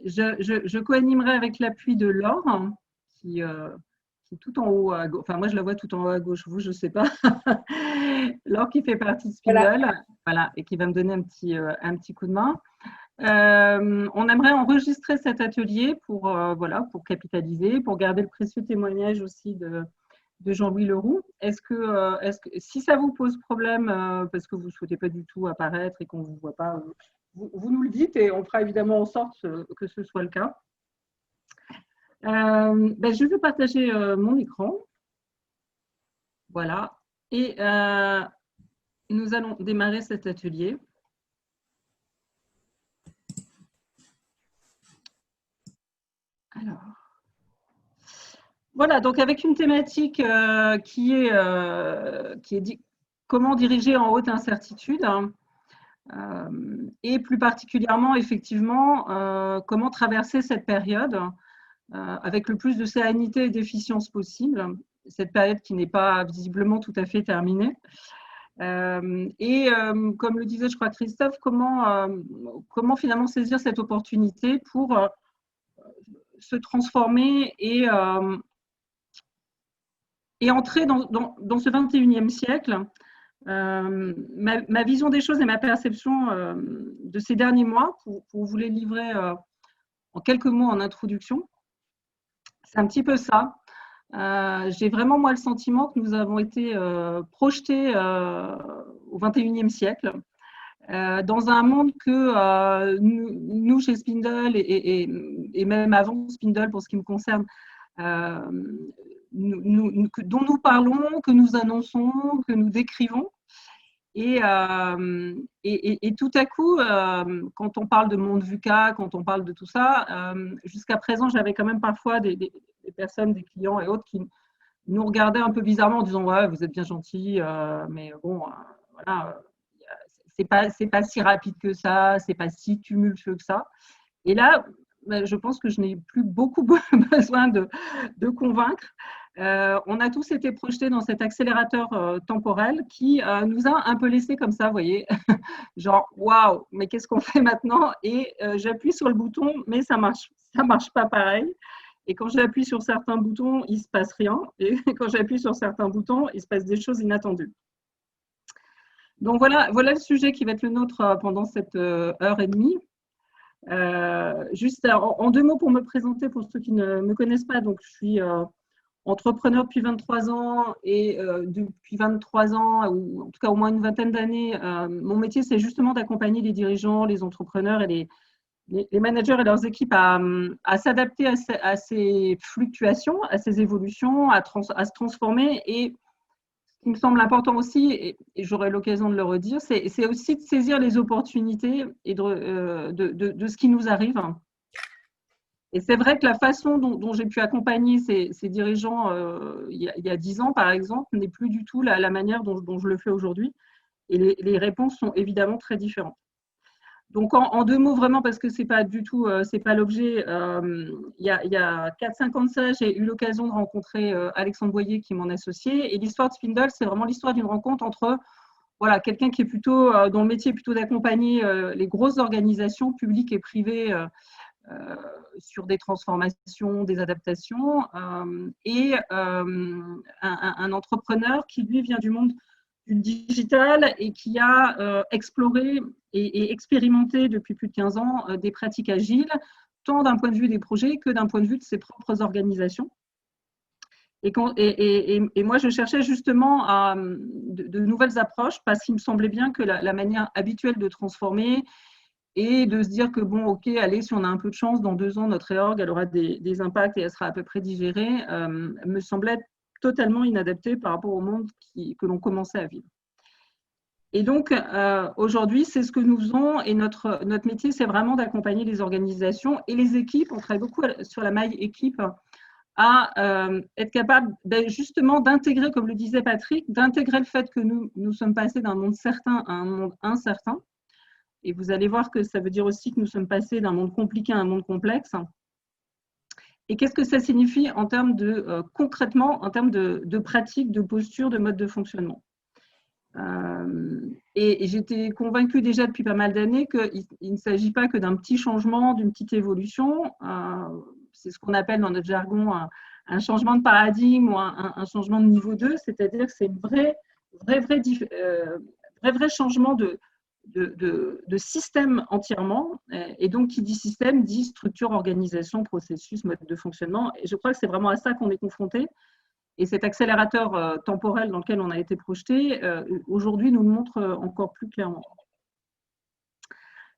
je co-animerai avec l'appui de Laure, qui est tout en haut à gauche. Enfin, moi, je la vois tout en haut à gauche. Vous, je ne sais pas. Laure qui fait partie de Voilà. Spindle, voilà, et qui va me donner un petit coup de main. On aimerait enregistrer cet atelier voilà, pour capitaliser, pour garder le précieux témoignage aussi de Jean-Louis Leroux. Si ça vous pose problème, parce que vous ne souhaitez pas du tout apparaître et qu'on ne vous voit pas, vous nous le dites et on fera évidemment en sorte que ce soit le cas. Je vais partager mon écran. Voilà. Et nous allons démarrer cet atelier. Alors. Voilà, donc avec une thématique qui est comment diriger en haute incertitude, et plus particulièrement, effectivement, comment traverser cette période avec le plus de sérénité et d'efficience possible, cette période qui n'est pas visiblement tout à fait terminée. Comme le disait, je crois, Christophe, comment finalement saisir cette opportunité pour se transformer et entrer dans ce 21e siècle. Ma vision des choses et ma perception de ces derniers mois, pour vous les livrer en quelques mots en introduction, c'est un petit peu ça. J'ai vraiment, moi, le sentiment que nous avons été projetés au 21e siècle, dans un monde que nous, chez Spindle, et même avant Spindle, pour ce qui me concerne, dont nous parlons, que nous annonçons, que nous décrivons. Et tout à coup, quand on parle de monde VUCA, quand on parle de tout ça, jusqu'à présent, j'avais quand même parfois des personnes, des clients et autres qui nous regardaient un peu bizarrement en disant « Ouais, vous êtes bien gentil, mais bon, voilà, c'est pas si rapide que ça, c'est pas si tumultueux que ça. » Et là, je pense que je n'ai plus beaucoup besoin de convaincre. On a tous été projetés dans cet accélérateur temporel qui nous a un peu laissé comme ça, vous voyez, genre waouh, mais qu'est-ce qu'on fait maintenant? Et j'appuie sur le bouton, mais ça marche pas pareil. Et quand j'appuie sur certains boutons, il se passe rien. Et quand j'appuie sur certains boutons, il se passe des choses inattendues. Donc voilà le sujet qui va être le nôtre pendant cette heure et demie. Juste en deux mots pour me présenter, pour ceux qui ne me connaissent pas, donc je suis entrepreneur depuis 23 ans et depuis 23 ans, ou en tout cas au moins une vingtaine d'années, mon métier c'est justement d'accompagner les dirigeants, les entrepreneurs et les managers et leurs équipes à s'adapter à ces fluctuations, à ces évolutions, à se transformer. Et ce qui me semble important aussi, et j'aurai l'occasion de le redire, c'est aussi de saisir les opportunités et de ce qui nous arrive. Et c'est vrai que la façon dont j'ai pu accompagner ces dirigeants il y a 10 ans, par exemple, n'est plus du tout la manière dont je le fais aujourd'hui. Et les réponses sont évidemment très différentes. Donc, en deux mots, vraiment, parce que ce n'est pas du tout, c'est pas l'objet, il y a 4-5 ans de ça, j'ai eu l'occasion de rencontrer Alexandre Boyer, qui est mon associé. Et l'histoire de Spindle, c'est vraiment l'histoire d'une rencontre entre voilà, quelqu'un qui est plutôt, dont le métier est plutôt d'accompagner les grosses organisations publiques et privées sur des transformations, des adaptations, et un entrepreneur qui, lui, vient du monde du digital et qui a exploré et expérimenté depuis plus de 15 ans des pratiques agiles, tant d'un point de vue des projets que d'un point de vue de ses propres organisations. Et moi, je cherchais justement de nouvelles approches parce qu'il me semblait bien que la manière habituelle de transformer et de se dire que, bon, OK, allez, si on a un peu de chance, dans 2 ans, notre réorg, elle aura des impacts et elle sera à peu près digérée, me semblait totalement inadaptée par rapport au monde que l'on commençait à vivre. Et donc, aujourd'hui, c'est ce que nous faisons et notre métier, c'est vraiment d'accompagner les organisations et les équipes. On travaille beaucoup sur la maille équipe à être capable justement d'intégrer, comme le disait Patrick, d'intégrer le fait que nous sommes passés d'un monde certain à un monde incertain. Et vous allez voir que ça veut dire aussi que nous sommes passés d'un monde compliqué à un monde complexe. Et qu'est-ce que ça signifie en termes concrètement, en termes de pratique, de posture, de mode de fonctionnement? Et j'étais convaincue déjà depuis pas mal d'années qu'il ne s'agit pas que d'un petit changement, d'une petite évolution. C'est ce qu'on appelle dans notre jargon un changement de paradigme ou un changement de niveau 2, c'est-à-dire que c'est un vrai changement de système entièrement. Et donc, qui dit système dit structure, organisation, processus, mode de fonctionnement. Et je crois que c'est vraiment à ça qu'on est confronté. Et cet accélérateur temporel dans lequel on a été projeté, aujourd'hui, nous le montre encore plus clairement.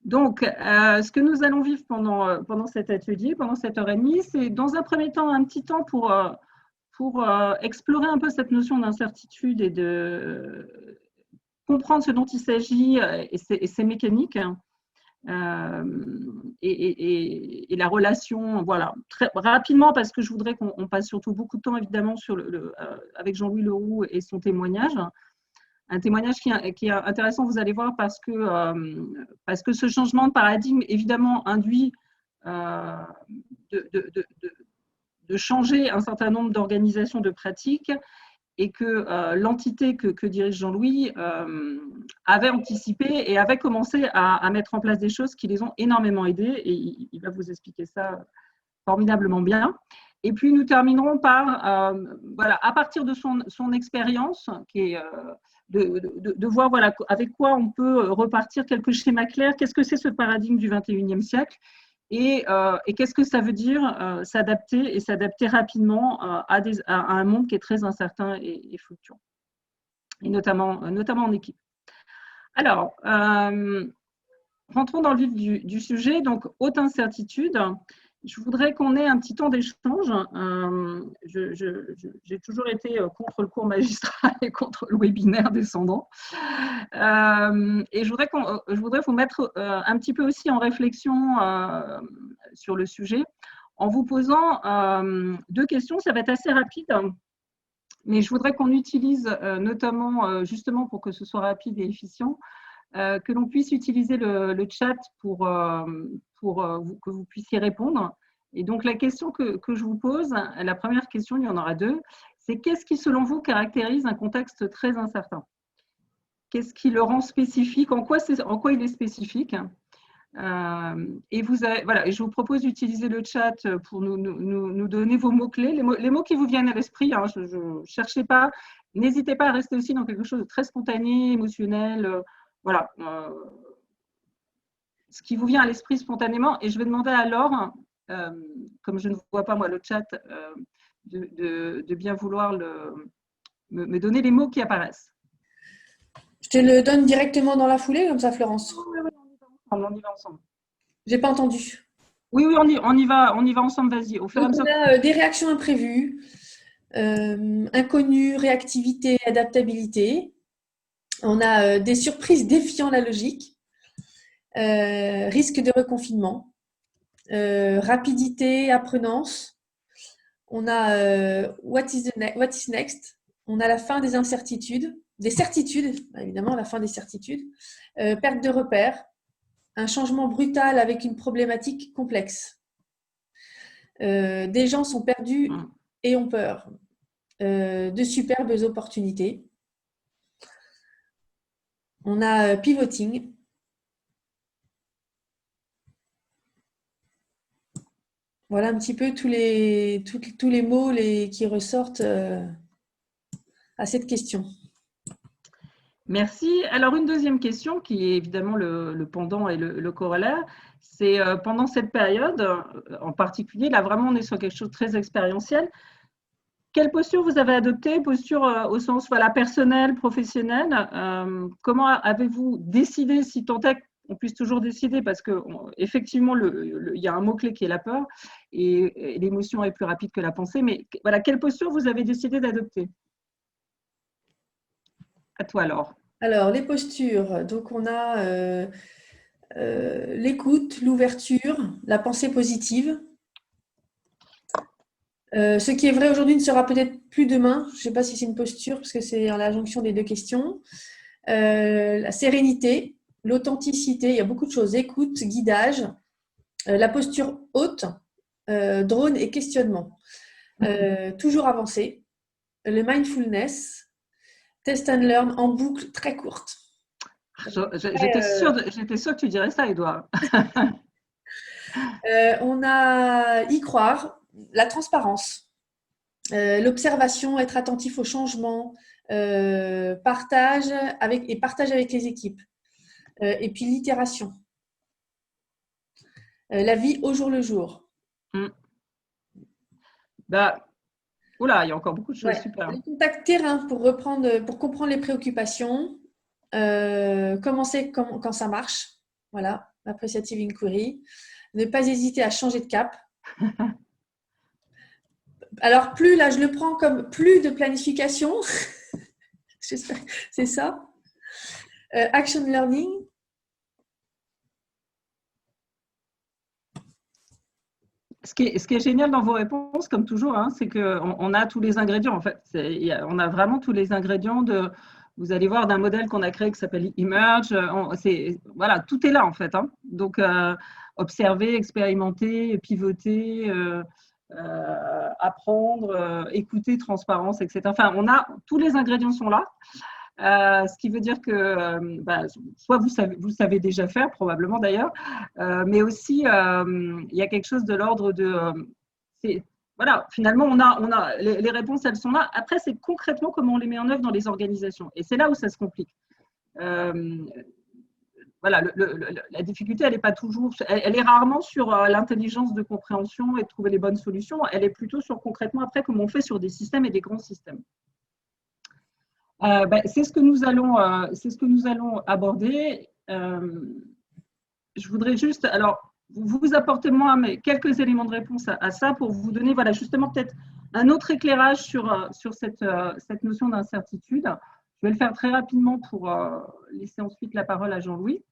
Donc, ce que nous allons vivre pendant cet atelier, pendant cette heure et demie, c'est dans un premier temps un petit temps pour explorer un peu cette notion d'incertitude et de comprendre ce dont il s'agit et ses mécaniques. Et la relation, voilà, très rapidement, parce que je voudrais qu'on passe surtout beaucoup de temps, évidemment, avec Jean-Louis Leroux et son témoignage. Un témoignage qui est intéressant, vous allez voir, parce que ce changement de paradigme, évidemment, induit de changer un certain nombre d'organisations, de pratiques, et que l'entité que dirige Jean-Louis avait anticipé et avait commencé à mettre en place des choses qui les ont énormément aidés, et il va vous expliquer ça formidablement bien. Et puis nous terminerons par, voilà, à partir de son expérience, qui est de voir voilà, avec quoi on peut repartir, quelques schémas clairs, qu'est-ce que c'est ce paradigme du 21e siècle, et qu'est-ce que ça veut dire s'adapter et s'adapter rapidement à un monde qui est très incertain et fluctuant, et notamment en équipe. Alors, rentrons dans le vif du sujet. Donc, haute incertitude. Je voudrais qu'on ait un petit temps d'échange. J'ai toujours été contre le cours magistral et contre le webinaire descendant. Et je voudrais vous mettre un petit peu aussi en réflexion sur le sujet, en vous posant deux questions. Ça va être assez rapide, mais je voudrais qu'on utilise notamment, justement pour que ce soit rapide et efficient, que l'on puisse utiliser le chat pour que vous puissiez répondre. Et donc, la question que je vous pose, la première question, il y en aura deux, c'est qu'est-ce qui, selon vous, caractérise un contexte très incertain? Qu'est-ce qui le rend spécifique? En quoi il est spécifique? Et voilà, je vous propose d'utiliser le chat pour nous donner vos mots-clés, les mots qui vous viennent à l'esprit. Hein, cherchez pas, n'hésitez pas à rester aussi dans quelque chose de très spontané, émotionnel. Voilà, ce qui vous vient à l'esprit spontanément. Et je vais demander à Laure, comme je ne vois pas moi le chat, de bien vouloir me donner les mots qui apparaissent. Je te le donne directement dans la foulée, comme ça, Florence. Oui, on y va ensemble. J'ai pas entendu. Oui, on y va ensemble, vas-y. Au fur et à mesure. On a des réactions imprévues, inconnues, réactivité, adaptabilité. On a des surprises défiant la logique, risque de reconfinement, rapidité, apprenance. On a what is next. On a la fin des incertitudes, des certitudes, évidemment, la fin des certitudes, perte de repères, un changement brutal avec une problématique complexe. Des gens sont perdus et ont peur. De superbes opportunités. On a pivoting. Voilà un petit peu tous les mots qui ressortent à cette question. Merci. Alors, une deuxième question qui est évidemment le pendant et le corollaire, c'est pendant cette période, en particulier, là vraiment on est sur quelque chose de très expérientiel. Quelle posture vous avez adoptée? Posture au sens voilà, personnel, professionnel. Comment avez-vous décidé, si tant est qu'on puisse toujours décider, parce qu'effectivement, il y a un mot-clé qui est la peur, et l'émotion est plus rapide que la pensée, mais voilà, quelle posture vous avez décidé d'adopter? À toi, Laure. Alors, les postures. Donc, on a l'écoute, l'ouverture, la pensée positive. Ce qui est vrai aujourd'hui ne sera peut-être plus demain. Je ne sais pas si c'est une posture, parce que c'est la jonction des deux questions. La sérénité, l'authenticité, il y a beaucoup de choses. Écoute, guidage, la posture haute, drone et questionnement. Toujours avancer. Le mindfulness, Test and learn en boucle très courte. J'étais sûre que tu dirais ça, Edouard. On a y croire, la transparence, l'observation, être attentif au changement, partage avec les équipes. Et puis l'itération. La vie au jour le jour. Bah, oula, il y a encore beaucoup de choses, super. Le contact terrain pour comprendre les préoccupations, commencer quand ça marche. Voilà, appreciative inquiry. Ne pas hésiter à changer de cap. Alors, là, je le prends comme plus de planification. J'espère que c'est ça. Action learning. Ce qui est génial dans vos réponses, comme toujours, hein, c'est qu'on a tous les ingrédients. En fait, on a vraiment tous les ingrédients vous allez voir, d'un modèle qu'on a créé qui s'appelle Emerge. Voilà, tout est là en fait. Hein. Donc, observer, expérimenter, pivoter, apprendre, écouter, transparence, etc. Enfin, tous les ingrédients sont là. Ce qui veut dire que soit vous savez déjà faire, probablement d'ailleurs, mais aussi il y a quelque chose de l'ordre de voilà, finalement on a les réponses, elles sont là. Après, c'est concrètement comment on les met en œuvre dans les organisations, et c'est là où ça se complique. Voilà, la difficulté, elle est pas toujours, elle est rarement sur l'intelligence de compréhension et de trouver les bonnes solutions. Elle est plutôt sur concrètement après comment on fait sur des systèmes et des grands systèmes. C'est ce que nous allons aborder. Je voudrais juste, alors, vous apportez moi quelques éléments de réponse à ça pour vous donner, voilà, justement peut-être un autre éclairage sur cette notion d'incertitude. Je vais le faire très rapidement pour laisser ensuite la parole à Jean-Louis.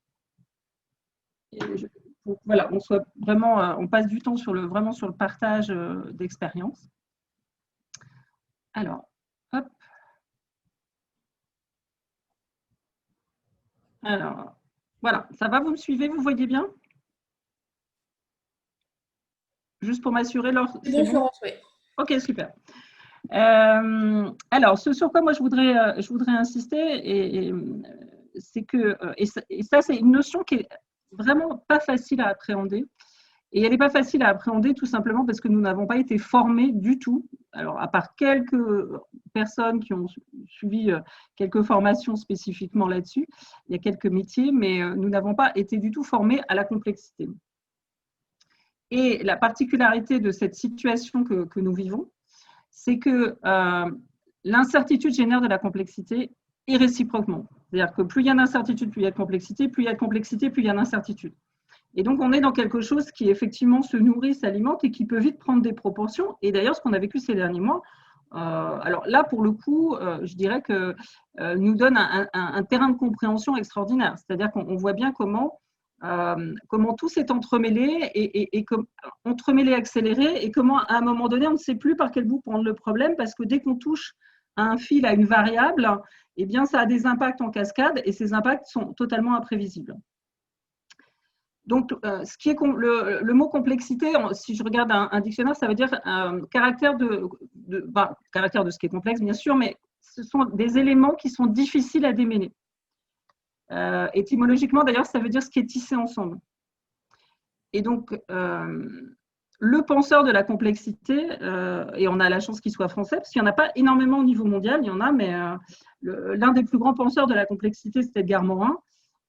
Voilà, on passe du temps vraiment sur le partage d'expériences. Alors, hop. Alors, voilà, ça va, vous me suivez, vous voyez bien? Juste pour m'assurer, c'est bon, Florence, oui. Ok, super. Alors, ce sur quoi moi je voudrais insister, c'est que, et ça c'est une notion qui est vraiment pas facile à appréhender. Et elle n'est pas facile à appréhender tout simplement parce que nous n'avons pas été formés du tout. Alors, à part quelques personnes qui ont suivi quelques formations spécifiquement là-dessus, il y a quelques métiers, mais nous n'avons pas été du tout formés à la complexité. Et la particularité de cette situation que nous vivons, c'est que l'incertitude génère de la complexité et réciproquement. C'est-à-dire que plus il y a d'incertitude, plus il y a de complexité, plus il y a de complexité, plus il y a d'incertitude. Et donc, on est dans quelque chose qui, effectivement, se nourrit, s'alimente et qui peut vite prendre des proportions. Et d'ailleurs, ce qu'on a vécu ces derniers mois, alors là, pour le coup, je dirais que nous donne un terrain de compréhension extraordinaire. C'est-à-dire qu'on voit bien comment tout s'est entremêlé et entremêlé, accéléré, et comment, à un moment donné, on ne sait plus par quel bout prendre le problème, parce que dès qu'on touche à un fil, à une variable, eh bien, ça a des impacts en cascade, et ces impacts sont totalement imprévisibles. Donc, le mot complexité, si je regarde un dictionnaire, ça veut dire caractère de ce qui est complexe, bien sûr, mais ce sont des éléments qui sont difficiles à démêler. Étymologiquement, d'ailleurs, ça veut dire ce qui est tissé ensemble. Et donc, le penseur de la complexité, et on a la chance qu'il soit français, parce qu'il n'y en a pas énormément au niveau mondial, il y en a, mais l'un des plus grands penseurs de la complexité, c'était Edgar Morin.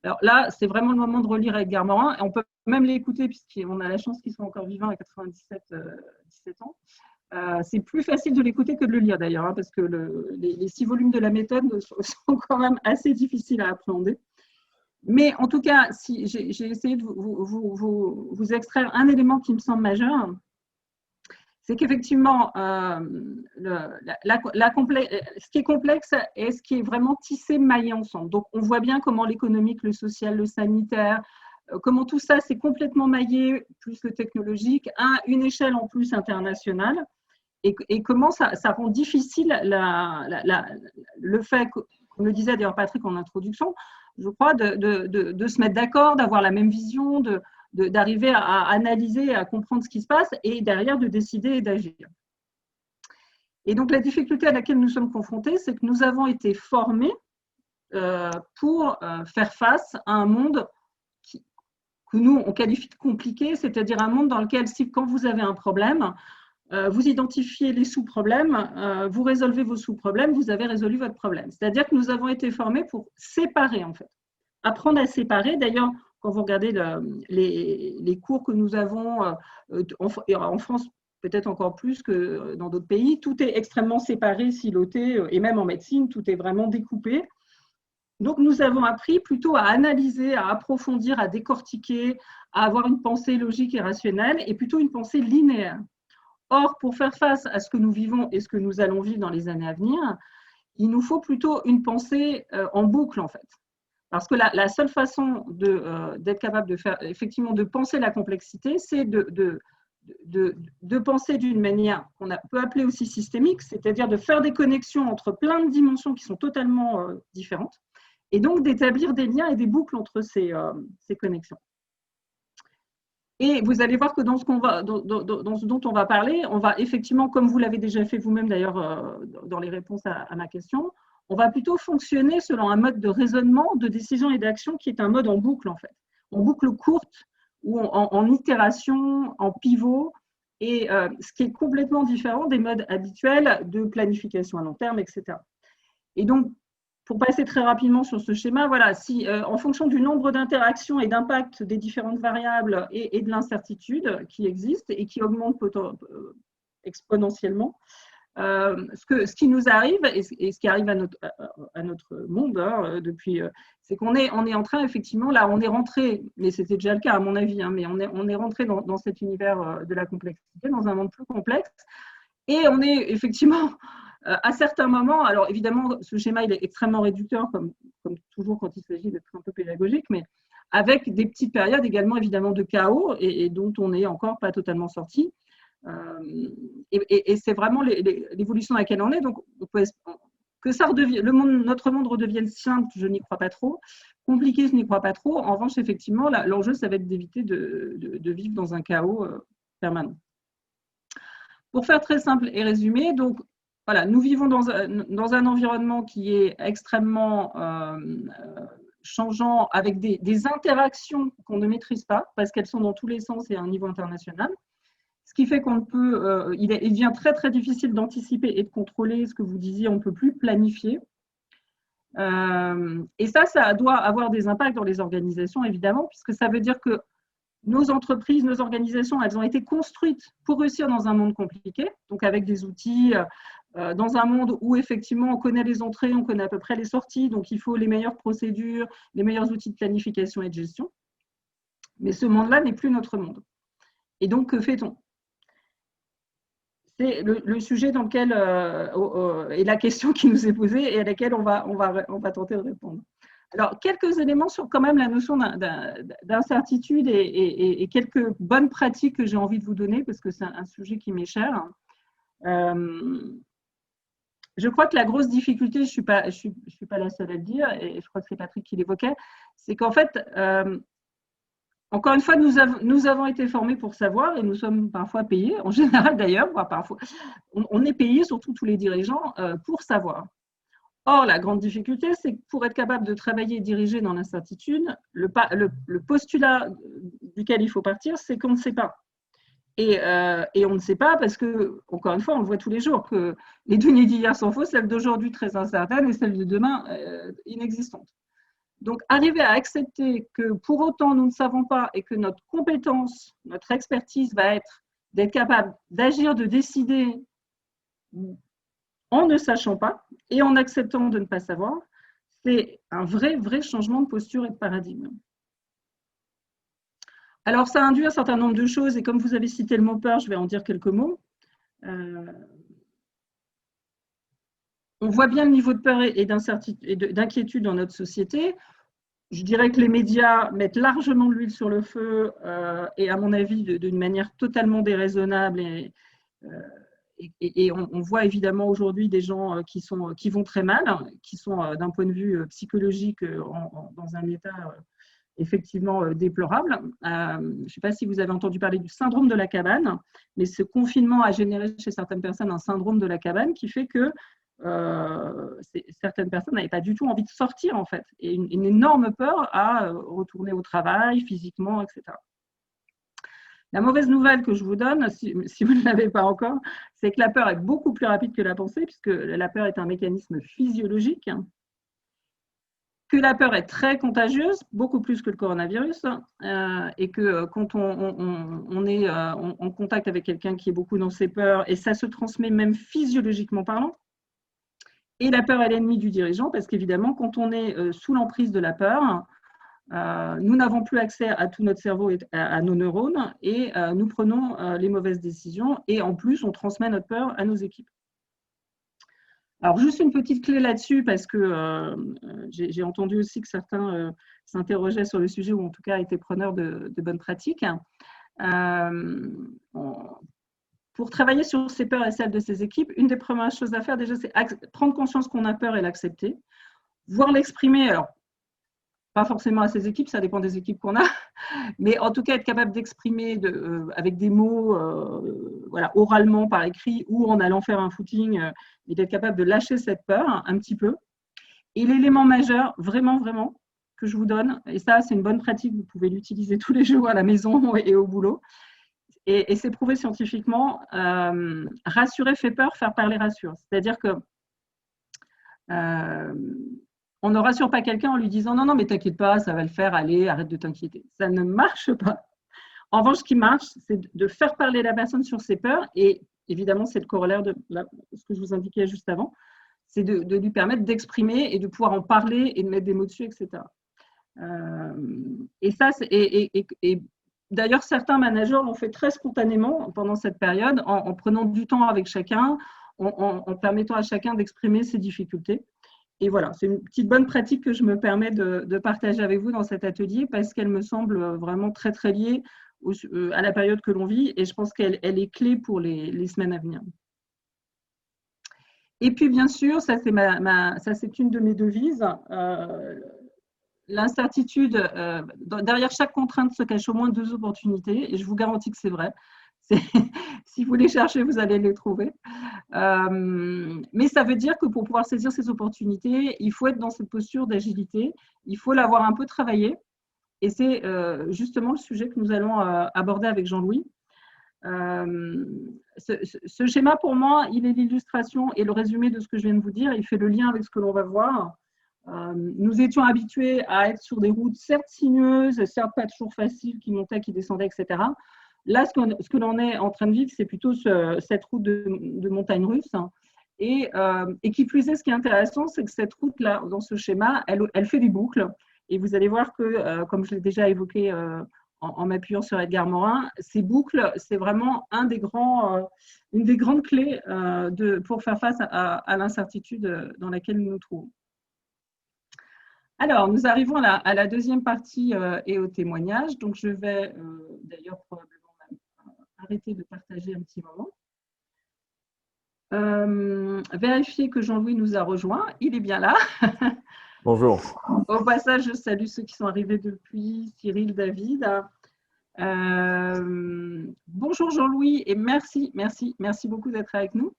Alors là, c'est vraiment le moment de relire Edgar Morin, et on peut même l'écouter, puisqu'on a la chance qu'ils soient encore vivants à 17 ans. C'est plus facile de l'écouter que de le lire d'ailleurs, hein, parce que les 6 volumes de la méthode sont quand même assez difficiles à appréhender. Mais en tout cas, si j'ai essayé de vous extraire un élément qui me semble majeur, c'est qu'effectivement, ce qui est complexe est ce qui est vraiment tissé, maillé ensemble. Donc, on voit bien comment l'économique, le social, le sanitaire, comment tout ça s'est complètement maillé, plus le technologique, à une échelle en plus internationale, et comment ça rend difficile le fait, comme le disait d'ailleurs Patrick en introduction, je crois, de se mettre d'accord, d'avoir la même vision, d'arriver à analyser, à comprendre ce qui se passe et derrière de décider et d'agir. Et donc, la difficulté à laquelle nous sommes confrontés, c'est que nous avons été formés pour faire face à un monde que nous, on qualifie de compliqué, c'est-à-dire un monde dans lequel, quand vous avez un problème, vous identifiez les sous-problèmes, vous résolvez vos sous-problèmes, vous avez résolu votre problème. C'est-à-dire que nous avons été formés pour séparer, en fait. Apprendre à séparer. D'ailleurs, quand vous regardez les cours que nous avons en France, peut-être encore plus que dans d'autres pays, tout est extrêmement séparé, siloté, et même en médecine, tout est vraiment découpé. Donc, nous avons appris plutôt à analyser, à approfondir, à décortiquer, à avoir une pensée logique et rationnelle, et plutôt une pensée linéaire. Or, pour faire face à ce que nous vivons et ce que nous allons vivre dans les années à venir, il nous faut plutôt une pensée en boucle, en fait. Parce que la seule façon d'être capable de faire, effectivement, de penser la complexité, c'est de penser d'une manière qu'on peut appeler aussi systémique, c'est-à-dire de faire des connexions entre plein de dimensions qui sont totalement différentes, et donc d'établir des liens et des boucles entre ces connexions. Et vous allez voir que dans ce dont on va parler, on va effectivement, comme vous l'avez déjà fait vous-même d'ailleurs dans les réponses à ma question, on va plutôt fonctionner selon un mode de raisonnement, de décision et d'action qui est un mode en boucle en fait. En boucle courte ou en itération, en pivot, et ce qui est complètement différent des modes habituels de planification à long terme, etc. Et donc, pour passer très rapidement sur ce schéma, voilà, si en fonction du nombre d'interactions et d'impact des différentes variables et de l'incertitude qui existent et qui augmentent exponentiellement, ce qui nous arrive et ce qui arrive à notre monde depuis, c'est qu'on est en train, effectivement, là, on est rentré, mais c'était déjà le cas à mon avis, hein, mais on est rentré dans cet univers de la complexité, dans un monde plus complexe, et on est effectivement à certains moments, alors évidemment, ce schéma il est extrêmement réducteur, comme toujours quand il s'agit d'être un peu pédagogique, mais avec des petites périodes également évidemment de chaos et dont on n'est encore pas totalement sorti. Et c'est vraiment l'évolution à laquelle on est. Donc, que ça notre monde redevienne simple, je n'y crois pas trop. Compliqué, je n'y crois pas trop. En revanche, effectivement, l'enjeu, ça va être d'éviter de vivre dans un chaos permanent. Pour faire très simple et résumé, donc, voilà, nous vivons dans un environnement qui est extrêmement changeant, avec des interactions qu'on ne maîtrise pas, parce qu'elles sont dans tous les sens et à un niveau international. Ce qui fait qu'on peut, il devient très très difficile d'anticiper et de contrôler ce que vous disiez, on ne peut plus planifier. Et ça doit avoir des impacts dans les organisations, évidemment, puisque ça veut dire que nos entreprises, nos organisations, elles ont été construites pour réussir dans un monde compliqué, donc avec des outils, dans un monde où effectivement on connaît les entrées, on connaît à peu près les sorties, donc il faut les meilleures procédures, les meilleurs outils de planification et de gestion. Mais ce monde-là n'est plus notre monde. Et donc, que fait-on ? C'est le sujet dans lequel, et la question qui nous est posée et à laquelle on va tenter de répondre. Alors, quelques éléments sur quand même la notion d'incertitude et quelques bonnes pratiques que j'ai envie de vous donner parce que c'est un sujet qui m'est cher. Je crois que la grosse difficulté, je suis pas la seule à le dire, et je crois que c'est Patrick qui l'évoquait, c'est qu'en fait, encore une fois, nous avons été formés pour savoir et nous sommes parfois payés, en général d'ailleurs, parfois, on est payés, surtout tous les dirigeants, pour savoir. Or, la grande difficulté, c'est que pour être capable de travailler et diriger dans l'incertitude, le postulat duquel il faut partir, c'est qu'on ne sait pas. Et on ne sait pas parce que, encore une fois, on le voit tous les jours, que les données d'hier sont fausses, celles d'aujourd'hui très incertaines et celles de demain inexistantes. Donc, arriver à accepter que pour autant nous ne savons pas et que notre compétence, notre expertise va être d'être capable d'agir, de décider en ne sachant pas et en acceptant de ne pas savoir, c'est un vrai changement de posture et de paradigme. Alors, ça induit un certain nombre de choses et comme vous avez cité le mot peur, je vais en dire quelques mots. On voit bien le niveau de peur et d'inquiétude dans notre société. Je dirais que les médias mettent largement de l'huile sur le feu et à mon avis d'une manière totalement déraisonnable et on voit évidemment aujourd'hui des gens qui vont très mal, qui sont d'un point de vue psychologique dans un état effectivement déplorable. Je ne sais pas si vous avez entendu parler du syndrome de la cabane, mais ce confinement a généré chez certaines personnes un syndrome de la cabane qui fait que certaines personnes n'avaient pas du tout envie de sortir, en fait, et une énorme peur à retourner au travail, physiquement, etc. La mauvaise nouvelle que je vous donne, si vous ne l'avez pas encore, c'est que la peur est beaucoup plus rapide que la pensée, puisque la peur est un mécanisme physiologique, que la peur est très contagieuse, beaucoup plus que le coronavirus, et que quand on est en contact avec quelqu'un qui est beaucoup dans ses peurs, et ça se transmet même physiologiquement parlant, et la peur est l'ennemi du dirigeant, parce qu'évidemment, quand on est sous l'emprise de la peur, nous n'avons plus accès à tout notre cerveau et à nos neurones, et nous prenons les mauvaises décisions, et en plus, on transmet notre peur à nos équipes. Alors, juste une petite clé là-dessus, parce que j'ai entendu aussi que certains s'interrogeaient sur le sujet, ou en tout cas étaient preneurs de bonnes pratiques. Pour travailler sur ses peurs et celles de ses équipes, une des premières choses à faire, déjà, c'est prendre conscience qu'on a peur et l'accepter, voire l'exprimer. Alors, pas forcément à ses équipes, ça dépend des équipes qu'on a, mais en tout cas être capable d'exprimer avec des mots, voilà, oralement, par écrit, ou en allant faire un footing, et d'être capable de lâcher cette peur un petit peu. Et l'élément majeur, vraiment, vraiment, que je vous donne, et ça, c'est une bonne pratique, vous pouvez l'utiliser tous les jours à la maison et au boulot, et c'est prouvé scientifiquement, rassurer fait peur, faire parler rassure. C'est-à-dire que on ne rassure pas quelqu'un en lui disant non, non, mais t'inquiète pas, ça va le faire, allez, arrête de t'inquiéter. Ça ne marche pas. En revanche, ce qui marche, c'est de faire parler la personne sur ses peurs, et évidemment, c'est le corollaire de ce que je vous indiquais juste avant, c'est de lui permettre d'exprimer et de pouvoir en parler et de mettre des mots dessus, etc. Et ça, et d'ailleurs, certains managers l'ont fait très spontanément pendant cette période, en prenant du temps avec chacun, en permettant à chacun d'exprimer ses difficultés. Et voilà, c'est une petite bonne pratique que je me permets de partager avec vous dans cet atelier, parce qu'elle me semble vraiment très, très liée à la période que l'on vit, et je pense qu'elle est clé pour les semaines à venir. Et puis, bien sûr, ça c'est une de mes devises. L'incertitude, derrière chaque contrainte se cachent au moins 2 opportunités, et je vous garantis que c'est vrai. Si vous les cherchez, vous allez les trouver. Mais ça veut dire que pour pouvoir saisir ces opportunités, il faut être dans cette posture d'agilité, il faut l'avoir un peu travaillé, et c'est justement le sujet que nous allons aborder avec Jean-Louis. Ce schéma, pour moi, il est l'illustration et le résumé de ce que je viens de vous dire. Il fait le lien avec ce que l'on va voir. Nous étions habitués à être sur des routes certes sinueuses, certes pas toujours faciles, qui montaient, qui descendaient, etc. Là, ce que l'on est en train de vivre, c'est plutôt cette route de montagne russe. Et qui plus est, ce qui est intéressant, c'est que cette route-là, dans ce schéma, elle fait des boucles. Et vous allez voir que, comme je l'ai déjà évoqué en m'appuyant sur Edgar Morin, ces boucles, c'est vraiment une des grandes clés pour faire face à l'incertitude dans laquelle nous nous trouvons. Alors, nous arrivons à la deuxième partie et au témoignage. Donc, je vais d'ailleurs probablement arrêter de partager un petit moment. Vérifier que Jean-Louis nous a rejoints. Il est bien là. Bonjour. Au passage, je salue ceux qui sont arrivés depuis, Cyril, David. Bonjour Jean-Louis, et merci beaucoup d'être avec nous.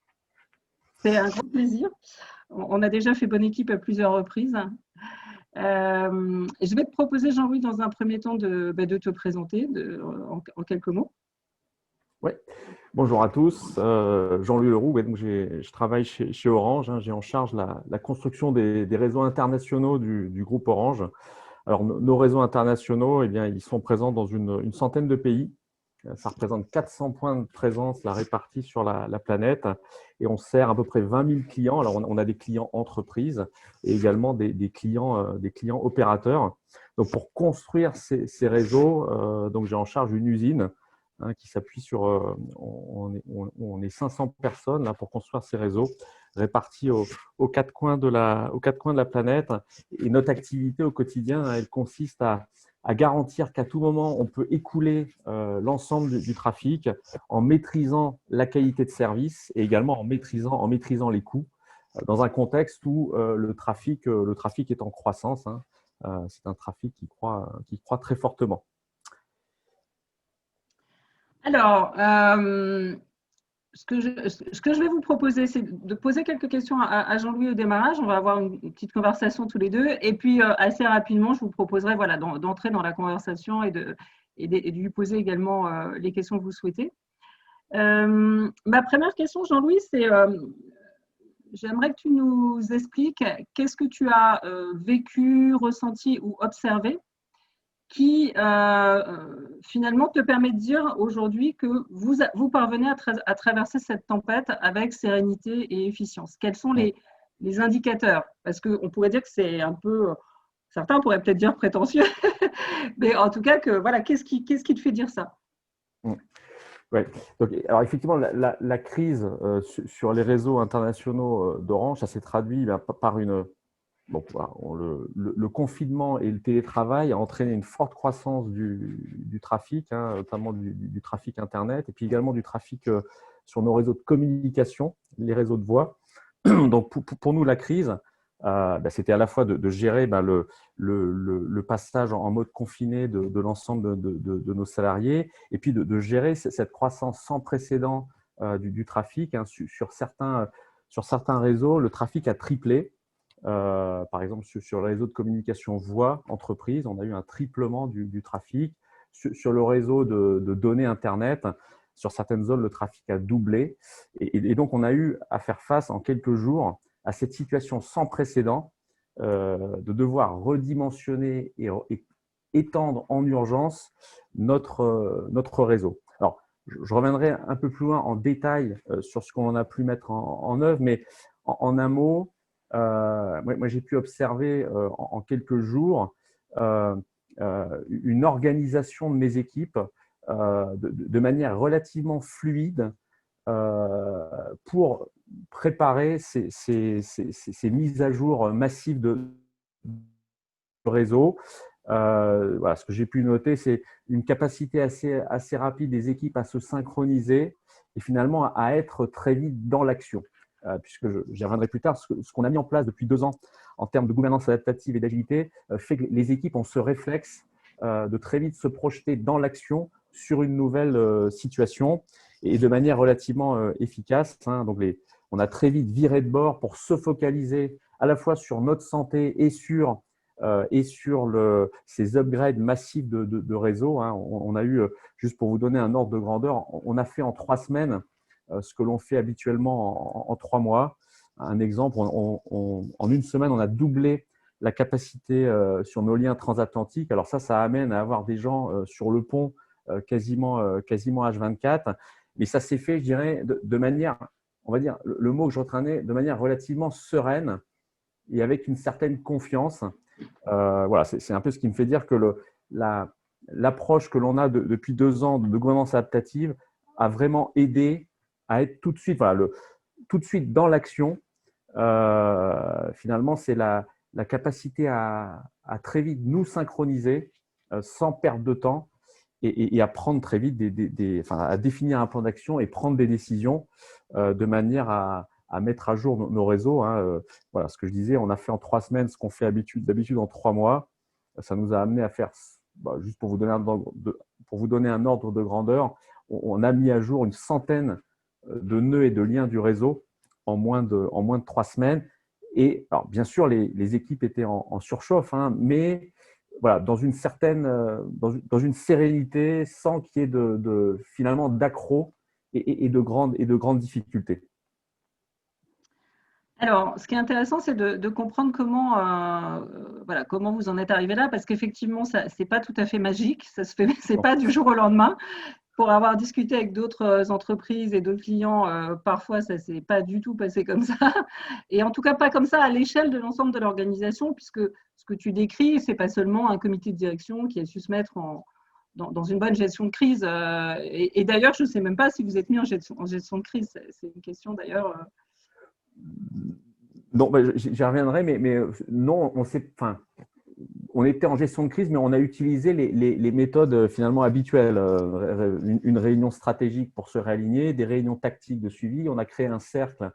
C'est un grand plaisir. On a déjà fait bonne équipe à plusieurs reprises. Je vais te proposer, Jean-Louis, dans un premier temps de te présenter en quelques mots. Oui. Bonjour à tous. Jean-Louis Leroux, donc je travaille chez Orange. J'ai en charge la construction des réseaux internationaux du groupe Orange. Alors, nos réseaux internationaux, eh bien, ils sont présents dans une centaine de pays. Ça représente 400 points de présence répartis sur la planète, et on sert à peu près 20 000 clients. Alors, on a des clients entreprises et également des clients opérateurs. Donc, pour construire ces réseaux, donc j'ai en charge une usine qui s'appuie sur… on est 500 personnes là, pour construire ces réseaux répartis aux 4 coins de la planète. Et notre activité au quotidien, elle consiste à garantir qu'à tout moment, on peut écouler l'ensemble du trafic en maîtrisant la qualité de service et également en maîtrisant les coûts dans un contexte où le trafic est en croissance. C'est un trafic qui croît très fortement. Alors, ce que je vais vous proposer, c'est de poser quelques questions à Jean-Louis au démarrage. On va avoir une petite conversation tous les deux. Et puis, assez rapidement, je vous proposerai voilà, d'entrer dans la conversation et de lui poser également les questions que vous souhaitez. Ma première question, Jean-Louis, c'est j'aimerais que tu nous expliques qu'est-ce que tu as vécu, ressenti ou observé qui finalement te permet de dire aujourd'hui que vous parvenez à traverser cette tempête avec sérénité et efficience. Quels sont les indicateurs? Parce qu'on pourrait dire que c'est un peu, certains pourraient peut-être dire prétentieux, mais en tout cas, voilà, qu'est-ce qui te fait dire ça? Ouais. Donc, alors effectivement, la crise sur les réseaux internationaux d'Orange, ça s'est traduit par une… Bon, voilà, le confinement et le télétravail a entraîné une forte croissance du trafic, notamment du trafic Internet, et puis également du trafic sur nos réseaux de communication, les réseaux de voix. Donc, pour nous, la crise, c'était à la fois de gérer le passage en mode confiné de l'ensemble de nos salariés, et puis de gérer cette croissance sans précédent du trafic. Sur certains réseaux, le trafic a triplé. Par exemple, sur le réseau de communication voix entreprise, on a eu un triplement du trafic. Sur le réseau de données Internet, sur certaines zones, le trafic a doublé. Et donc, on a eu à faire face en quelques jours à cette situation sans précédent de devoir redimensionner et étendre en urgence notre réseau. Alors, je reviendrai un peu plus loin en détail sur ce qu'on a pu mettre en œuvre, mais en un mot, moi j'ai pu observer en quelques jours une organisation de mes équipes de manière relativement fluide pour préparer ces mises à jour massives de réseau. Voilà, ce que j'ai pu noter, c'est une capacité assez rapide des équipes à se synchroniser et finalement à être très vite dans l'action. Puisque j'y reviendrai plus tard, ce qu'on a mis en place depuis 2 ans en termes de gouvernance adaptative et d'agilité fait que les équipes ont ce réflexe de très vite se projeter dans l'action sur une nouvelle situation et de manière relativement efficace. Donc on a très vite viré de bord pour se focaliser à la fois sur notre santé et sur ces upgrades massifs de réseau. On a eu, juste pour vous donner un ordre de grandeur, on a fait en 3 semaines ce que l'on fait habituellement en 3 mois. Un exemple, en 1 semaine, on a doublé la capacité sur nos liens transatlantiques. Alors ça amène à avoir des gens sur le pont quasiment H24. Mais ça s'est fait, je dirais, de manière, on va dire, le mot que je retenais, de manière relativement sereine et avec une certaine confiance. Voilà, c'est un peu ce qui me fait dire que l'approche que l'on a depuis 2 ans de gouvernance adaptative a vraiment aidé à être tout de suite, voilà, tout de suite dans l'action. Finalement, c'est la capacité à très vite nous synchroniser sans perdre de temps et à prendre très vite à définir un plan d'action et prendre des décisions de manière à mettre à jour nos réseaux. Voilà, ce que je disais, on a fait en 3 semaines ce qu'on fait d'habitude en 3 mois. Ça nous a amené à faire, juste pour vous donner un ordre de grandeur, on a mis à jour une centaine de nœuds et de liens du réseau en moins de 3 semaines. Et alors, bien sûr, les équipes étaient en surchauffe, mais voilà, dans une sérénité, sans qu'il y ait finalement d'accrocs et de grandes difficultés. Alors, ce qui est intéressant, c'est de comprendre comment vous en êtes arrivé là, parce qu'effectivement, ce n'est pas tout à fait magique, c'est pas du jour au lendemain. Pour avoir discuté avec d'autres entreprises et d'autres clients, parfois, ça ne s'est pas du tout passé comme ça. Et en tout cas, pas comme ça à l'échelle de l'ensemble de l'organisation, puisque ce que tu décris, ce n'est pas seulement un comité de direction qui a su se mettre dans une bonne gestion de crise. Et d'ailleurs, je ne sais même pas si vous êtes mis en gestion de crise. C'est une question d'ailleurs. Non, j'y reviendrai, mais non, on était en gestion de crise, mais on a utilisé les méthodes finalement habituelles. Une réunion stratégique pour se réaligner, des réunions tactiques de suivi. On a créé un cercle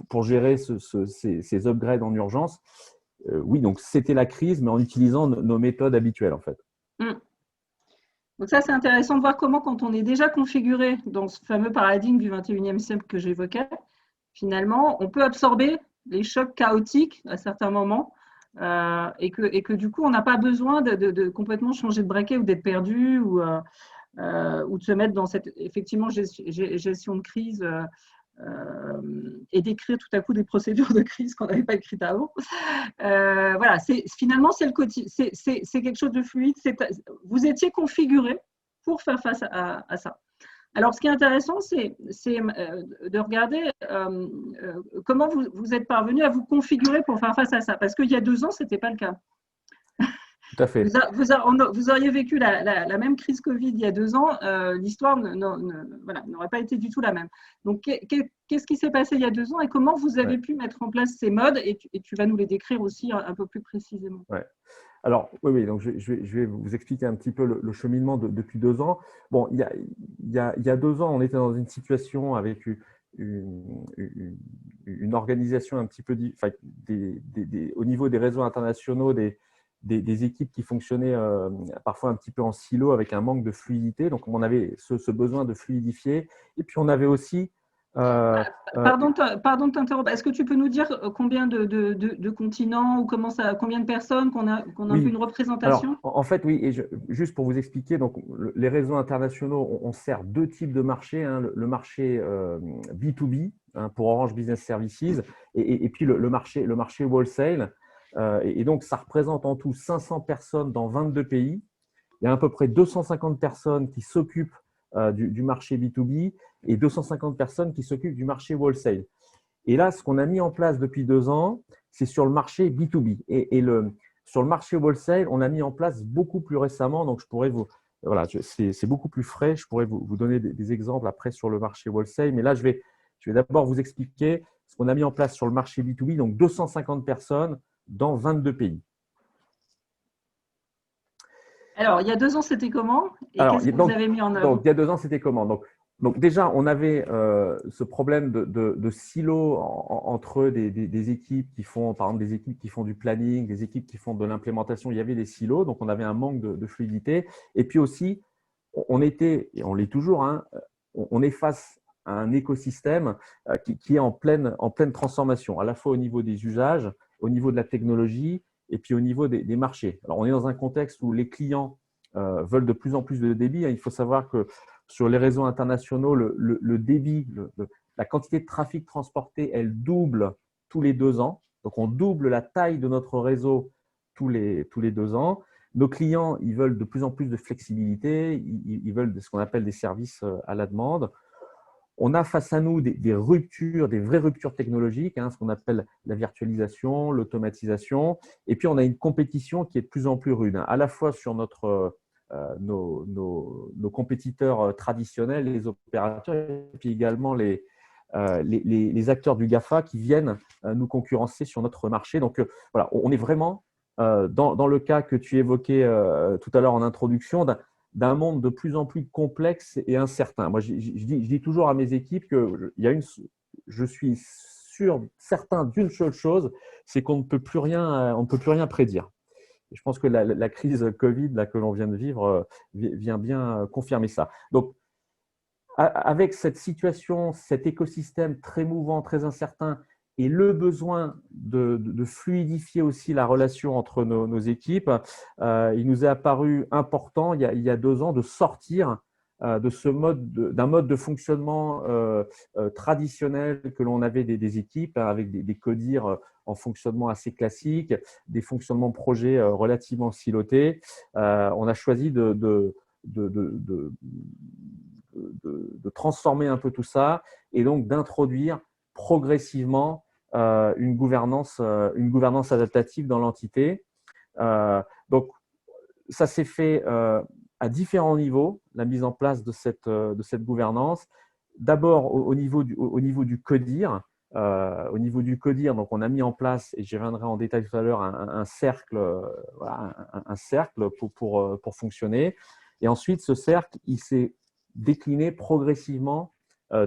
pour gérer ces upgrades en urgence. oui, donc c'était la crise, mais en utilisant nos méthodes habituelles, en fait. Mm. Donc ça, c'est intéressant de voir comment, quand on est déjà configuré dans ce fameux paradigme du 21e siècle que j'évoquais, finalement, on peut absorber les chocs chaotiques à certains moments et que du coup, on n'a pas besoin de complètement changer de braquet ou d'être perdu ou de se mettre dans cette, effectivement, gestion de crise et d'écrire tout à coup des procédures de crise qu'on n'avait pas écrites avant. Voilà, finalement, c'est quelque chose de fluide. Vous étiez configuré pour faire face à ça. Alors, ce qui est intéressant, c'est de regarder comment vous êtes parvenu à vous configurer pour faire face à ça. Parce qu'il y a 2 ans, ce n'était pas le cas. Tout à fait. Vous auriez vécu la même crise Covid il y a 2 ans, l'histoire n'aurait pas été du tout la même. Donc, qu'est-ce qui s'est passé il y a 2 ans et comment vous avez pu mettre en place ces modes et tu vas nous les décrire aussi un peu plus précisément. Ouais. Alors, oui, donc je vais vous expliquer un petit peu le cheminement depuis 2 ans. Bon, il y a 2 ans, on était dans une situation avec une organisation un petit peu, au niveau des réseaux internationaux, des équipes qui fonctionnaient parfois un petit peu en silo avec un manque de fluidité. Donc, on avait ce besoin de fluidifier. Et puis, on avait aussi… pardon de t'interrompre. Est-ce que tu peux nous dire combien de continents ou combien de personnes qu'on a un peu une représentation? Alors, en fait, oui, et juste pour vous expliquer, donc, les réseaux internationaux, on sert 2 types de marchés, hein, le marché B2B hein, pour Orange Business Services et puis le marché wholesale. Et donc, ça représente en tout 500 personnes dans 22 pays. Il y a à peu près 250 personnes qui s'occupent du marché B2B et 250 personnes qui s'occupent du marché wholesale. Et là, ce qu'on a mis en place depuis 2 ans, c'est sur le marché B2B. Sur le marché wholesale, on a mis en place beaucoup plus récemment. Donc, je pourrais vous… Voilà, c'est beaucoup plus frais. Je pourrais vous donner des exemples après sur le marché wholesale. Mais là, je vais d'abord vous expliquer ce qu'on a mis en place sur le marché B2B. Donc, 250 personnes dans 22 pays. Alors, il y a 2 ans, c'était comment? Et qu'est-ce que vous avez mis en œuvre? Donc, il y a 2 ans, c'était comment? Donc déjà, on avait ce problème de silo entre des équipes qui font, par exemple, des équipes qui font du planning, des équipes qui font de l'implémentation. Il y avait des silos, donc on avait un manque de fluidité. Et puis aussi, on était, et on l'est toujours, hein, on est face à un écosystème qui est en pleine transformation, à la fois au niveau des usages, au niveau de la technologie et puis au niveau des marchés. Alors, on est dans un contexte où les clients veulent de plus en plus de débit. Il faut savoir que sur les réseaux internationaux, le débit, la quantité de trafic transporté, elle double tous les 2 ans. Donc, on double la taille de notre réseau tous les 2 ans. Nos clients, ils veulent de plus en plus de flexibilité. Ils veulent ce qu'on appelle des services à la demande. On a face à nous des ruptures, des vraies ruptures technologiques, hein, ce qu'on appelle la virtualisation, l'automatisation. Et puis, on a une compétition qui est de plus en plus rude, hein, à la fois sur nos compétiteurs traditionnels, les opérateurs, et puis également les acteurs du GAFA qui viennent nous concurrencer sur notre marché. Donc, voilà, on est vraiment dans le cas que tu évoquais tout à l'heure en introduction, d'un monde de plus en plus complexe et incertain. Moi, je dis toujours à mes équipes que je suis certain d'une seule chose, c'est qu'on ne peut plus rien prédire. Et je pense que la crise Covid là, que l'on vient de vivre vient bien confirmer ça. Donc, avec cette situation, cet écosystème très mouvant, très incertain, et le besoin de fluidifier aussi la relation entre nos équipes, il nous est apparu important, il y a 2 ans, de sortir d'un mode de fonctionnement traditionnel que l'on avait des équipes, avec des CODIR en fonctionnement assez classique, des fonctionnements projets relativement silotés. On a choisi de transformer un peu tout ça et donc d'introduire progressivement une gouvernance adaptative dans l'entité. Donc, ça s'est fait à différents niveaux, la mise en place de cette gouvernance. D'abord, au niveau du CODIR. Au niveau du CODIR, donc on a mis en place, et j'y reviendrai en détail tout à l'heure, un cercle, un cercle pour fonctionner. Et ensuite, ce cercle, il s'est décliné progressivement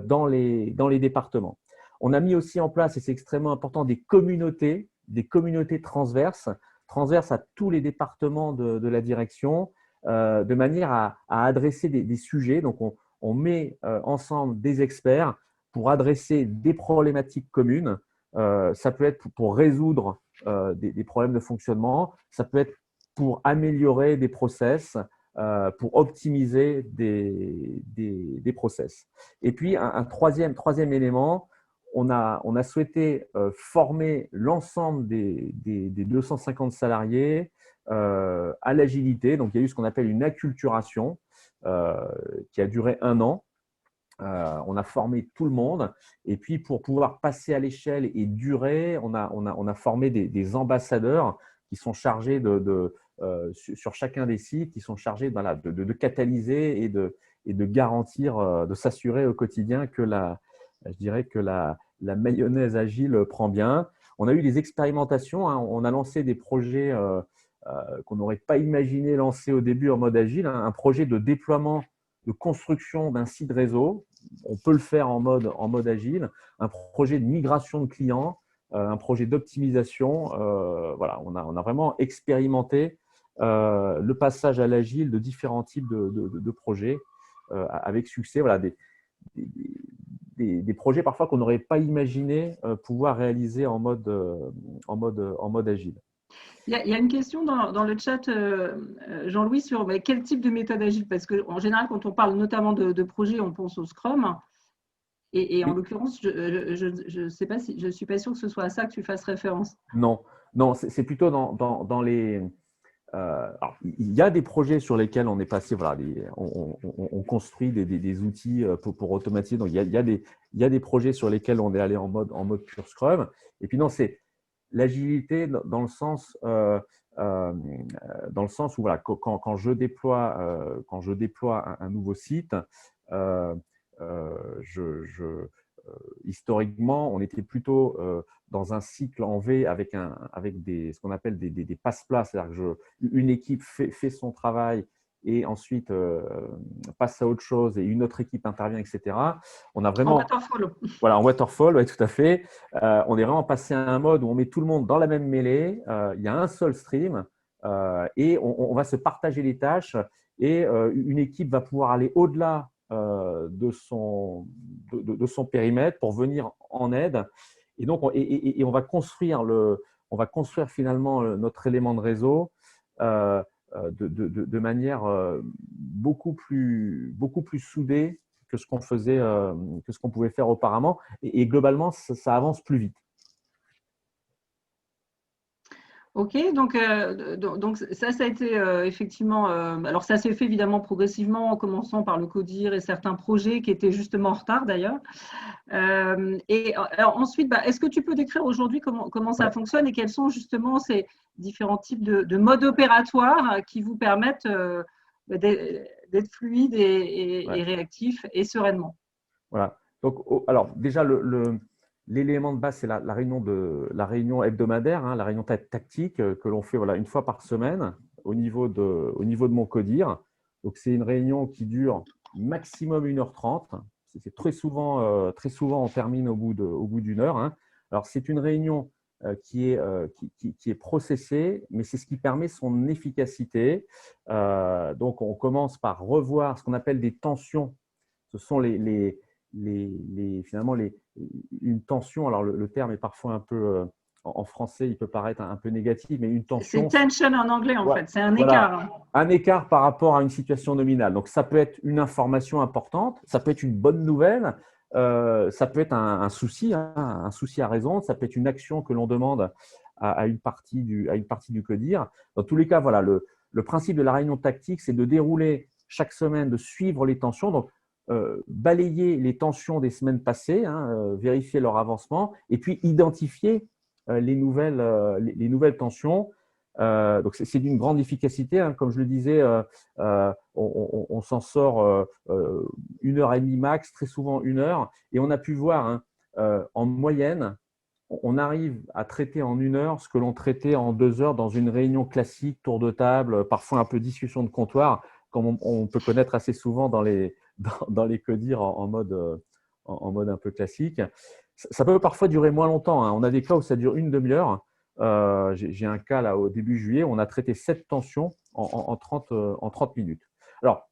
dans les départements. On a mis aussi en place, et c'est extrêmement important, des communautés des communautés transverses à tous les départements de la direction, de manière à adresser des sujets. Donc, on met ensemble des experts pour adresser des problématiques communes. Ça peut être pour résoudre des problèmes de fonctionnement, ça peut être pour améliorer des process, pour optimiser des process. Et puis, un troisième élément, on a souhaité former l'ensemble des 250 salariés à l'agilité. Donc, il y a eu ce qu'on appelle une acculturation qui a duré 1 an. On a formé tout le monde. Et puis, pour pouvoir passer à l'échelle et durer, on a formé des ambassadeurs qui sont chargés sur chacun des sites, qui sont chargés de catalyser et de garantir, de s'assurer au quotidien que je dirais que la mayonnaise agile prend bien. On a eu des expérimentations, hein. On a lancé des projets qu'on n'aurait pas imaginé lancer au début en mode agile, hein. Un projet de déploiement, de construction d'un site réseau. On peut le faire en mode agile. Un projet de migration de clients, un projet d'optimisation. Voilà, on a vraiment expérimenté le passage à l'agile de différents types de projets avec succès. Voilà, des projets parfois qu'on n'aurait pas imaginé pouvoir réaliser en mode agile. Il y a une question dans le chat, Jean-Louis, sur quel type de méthode agile, parce qu'en général, quand on parle notamment de projet, on pense au Scrum. Et en l'occurrence, je ne sais pas si, je ne suis pas sûre que ce soit à ça que tu fasses référence. Non, c'est plutôt dans les… alors, il y a des projets sur lesquels on est passé, voilà, on construit des outils pour automatiser. Donc, il y a des projets sur lesquels on est allé en mode pure Scrum. Et puis, non, c'est l'agilité dans le sens où, voilà, quand je déploie un nouveau site, historiquement, on était plutôt dans un cycle en V avec ce qu'on appelle des passe-plats, c'est-à-dire que une équipe fait son travail et ensuite passe à autre chose et une autre équipe intervient, etc. On a vraiment… En waterfall. Voilà, en waterfall, ouais, tout à fait. On est vraiment passé à un mode où on met tout le monde dans la même mêlée. Il y a un seul stream et on va se partager les tâches et une équipe va pouvoir aller au-delà de son périmètre pour venir en aide. Et donc, on va construire finalement notre élément de réseau de manière beaucoup plus soudée que ce qu'on pouvait faire auparavant. Et globalement, ça avance plus vite. Ok, donc ça a été effectivement… alors, ça s'est fait évidemment progressivement en commençant par le CODIR et certains projets qui étaient justement en retard d'ailleurs. Et alors, ensuite, est-ce que tu peux décrire aujourd'hui comment ça fonctionne et quels sont justement ces différents types de modes opératoires qui vous permettent d'être fluide et réactif et sereinement? Voilà. Donc, alors déjà, l'élément de base, c'est la réunion hebdomadaire, hein, la réunion tactique que l'on fait, voilà, une fois par semaine au niveau de mon CODIR. Donc, c'est une réunion qui dure maximum 1h30. C'est très souvent, on termine au bout d'1 heure, hein. Alors, c'est une réunion qui est processée, mais c'est ce qui permet son efficacité. Donc, on commence par revoir ce qu'on appelle des tensions. Ce sont finalement une tension. Alors, le terme est parfois un peu… en français, il peut paraître un peu négatif, mais une tension… C'est tension en anglais, en fait. C'est un écart. Un écart par rapport à une situation nominale. Donc, ça peut être une information importante, ça peut être une bonne nouvelle, ça peut être un souci, hein, un souci à résoudre, ça peut être une action que l'on demande à une partie du CODIR. Dans tous les cas, voilà, le principe de la réunion tactique, c'est de dérouler chaque semaine, de suivre les tensions. Donc, balayer les tensions des semaines passées, hein, vérifier leur avancement et puis identifier les nouvelles tensions. Donc, c'est d'une grande efficacité, hein. Comme je le disais, on s'en sort 1h30 max, très souvent 1 heure. Et on a pu voir, hein, en moyenne, on arrive à traiter en 1 heure ce que l'on traitait en 2 heures dans une réunion classique, tour de table, parfois un peu discussion de comptoir, comme on peut connaître assez souvent dans les CODIR en mode un peu classique. Ça peut parfois durer moins longtemps, hein. On a des cas où ça dure une demi-heure. J'ai un cas là au début juillet, on a traité 7 tensions en 30 minutes. Alors,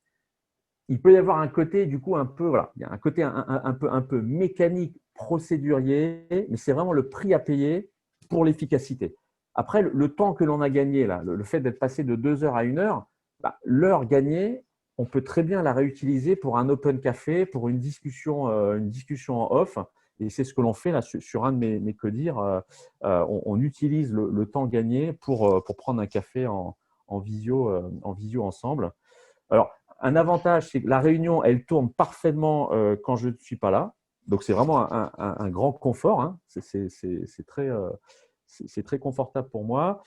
il peut y avoir un côté du coup un peu, voilà, il y a un côté un peu mécanique, procédurier, mais c'est vraiment le prix à payer pour l'efficacité. Après, le temps que l'on a gagné, là, le fait d'être passé de 2 heures à 1 heure, bah, l'heure gagnée, on peut très bien la réutiliser pour un open café, pour une discussion en off. Et c'est ce que l'on fait là sur un de mes codir. On utilise le temps gagné pour prendre un café en visio ensemble. Alors, un avantage, c'est que la réunion, elle tourne parfaitement quand je ne suis pas là. Donc, c'est vraiment un grand confort, hein. C'est très confortable pour moi.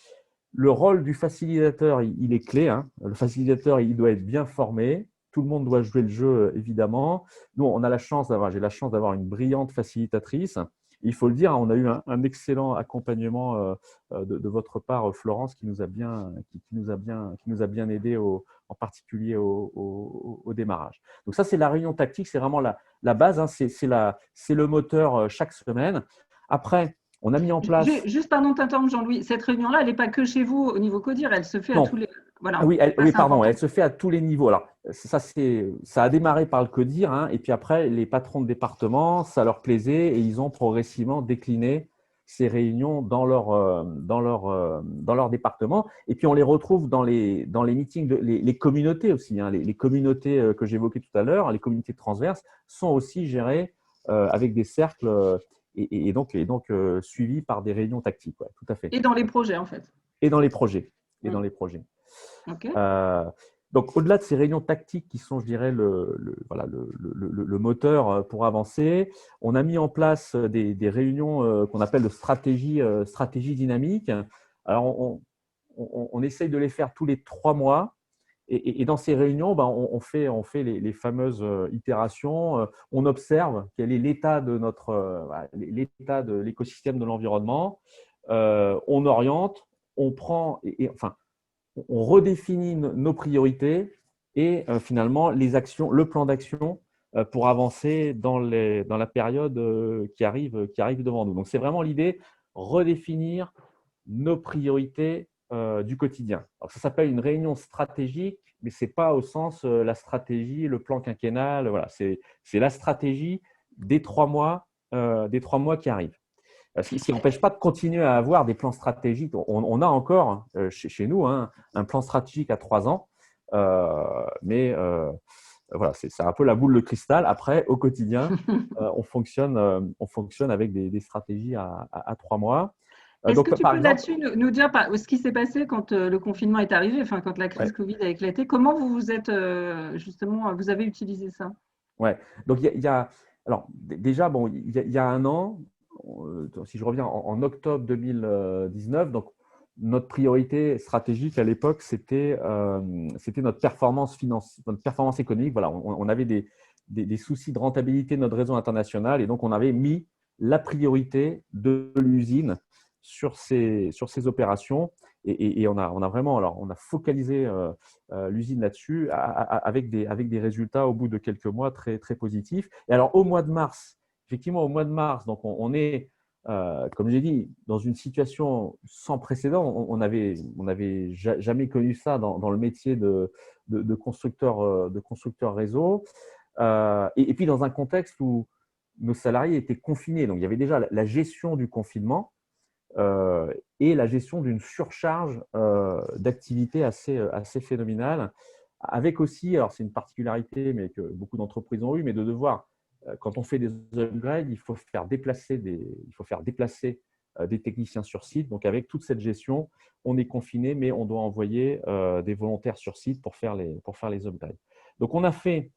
Le rôle du facilitateur, il est clé, hein. Le facilitateur, il doit être bien formé. Tout le monde doit jouer le jeu, évidemment. Nous, j'ai la chance d'avoir une brillante facilitatrice. Il faut le dire, on a eu un excellent accompagnement de votre part, Florence, qui nous a bien aidé, en particulier au démarrage. Donc ça, c'est la réunion tactique, c'est vraiment la base, hein. C'est le moteur chaque semaine. Après, on a mis en place… Juste, pardon de t'interrompre, Jean-Louis, cette réunion-là, elle n'est pas que chez vous au niveau CODIR, elle se fait à Non. tous les… Voilà. Ah oui, Ça, pardon, elle se fait à tous les niveaux. Alors, ça a démarré par le CODIR, hein, et puis après, les patrons de département, ça leur plaisait et ils ont progressivement décliné ces réunions dans leur département. Et puis, on les retrouve dans les meetings, les communautés aussi, hein, les communautés que j'évoquais tout à l'heure, les communautés transverses, sont aussi gérées avec des cercles et donc suivies par des réunions tactiques. Ouais, tout à fait. Et dans les projets, en fait. Et dans les projets. Okay. Donc, au-delà de ces réunions tactiques qui sont, je dirais, le moteur pour avancer, on a mis en place des réunions qu'on appelle de stratégie dynamique. Alors, on essaye de les faire tous les 3 mois. Et dans ces réunions, on fait les fameuses itérations. On observe quel est l'état de l'état de l'écosystème de l'environnement. On oriente, on prend… enfin, on redéfinit nos priorités et finalement le plan d'action pour avancer dans la période qui arrive devant nous. Donc, c'est vraiment l'idée, redéfinir nos priorités du quotidien. Alors, ça s'appelle une réunion stratégique, mais ce n'est pas au sens la stratégie, le plan quinquennal. Voilà, c'est la stratégie des 3 mois qui arrivent. Ce qui n'empêche pas de continuer à avoir des plans stratégiques. On a encore chez nous, hein, un plan stratégique à 3 ans, mais voilà, c'est un peu la boule de cristal. Après, au quotidien, on fonctionne avec des stratégies à 3 mois. Est-ce que tu peux là-dessus nous dire ce qui s'est passé quand le confinement est arrivé, enfin, quand la crise Covid a éclaté? Comment vous êtes justement, vous avez utilisé ça? Ouais. Donc, alors, déjà, bon, il y a 1 an, si je reviens en octobre 2019, donc notre priorité stratégique à l'époque, c'était notre performance financière, notre performance économique. Voilà, on avait des soucis de rentabilité de notre réseau international et donc on avait mis la priorité de l'usine sur ces opérations et on a vraiment, alors on a focalisé l'usine là-dessus avec des résultats au bout de quelques mois très, très positifs. Et alors au mois de mars, effectivement, au mois de mars, donc on est, comme j'ai dit, dans une situation sans précédent. On n'avait jamais connu ça dans le métier de constructeur réseau. Et puis dans un contexte où nos salariés étaient confinés. Donc il y avait déjà la gestion du confinement et la gestion d'une surcharge d'activité assez phénoménale. Avec aussi, alors c'est une particularité mais que beaucoup d'entreprises ont eu, mais de devoir… Quand on fait des upgrades, il faut faire déplacer des techniciens sur site. Donc, avec toute cette gestion, on est confiné, mais on doit envoyer des volontaires sur site pour faire les upgrades. Donc, on a fait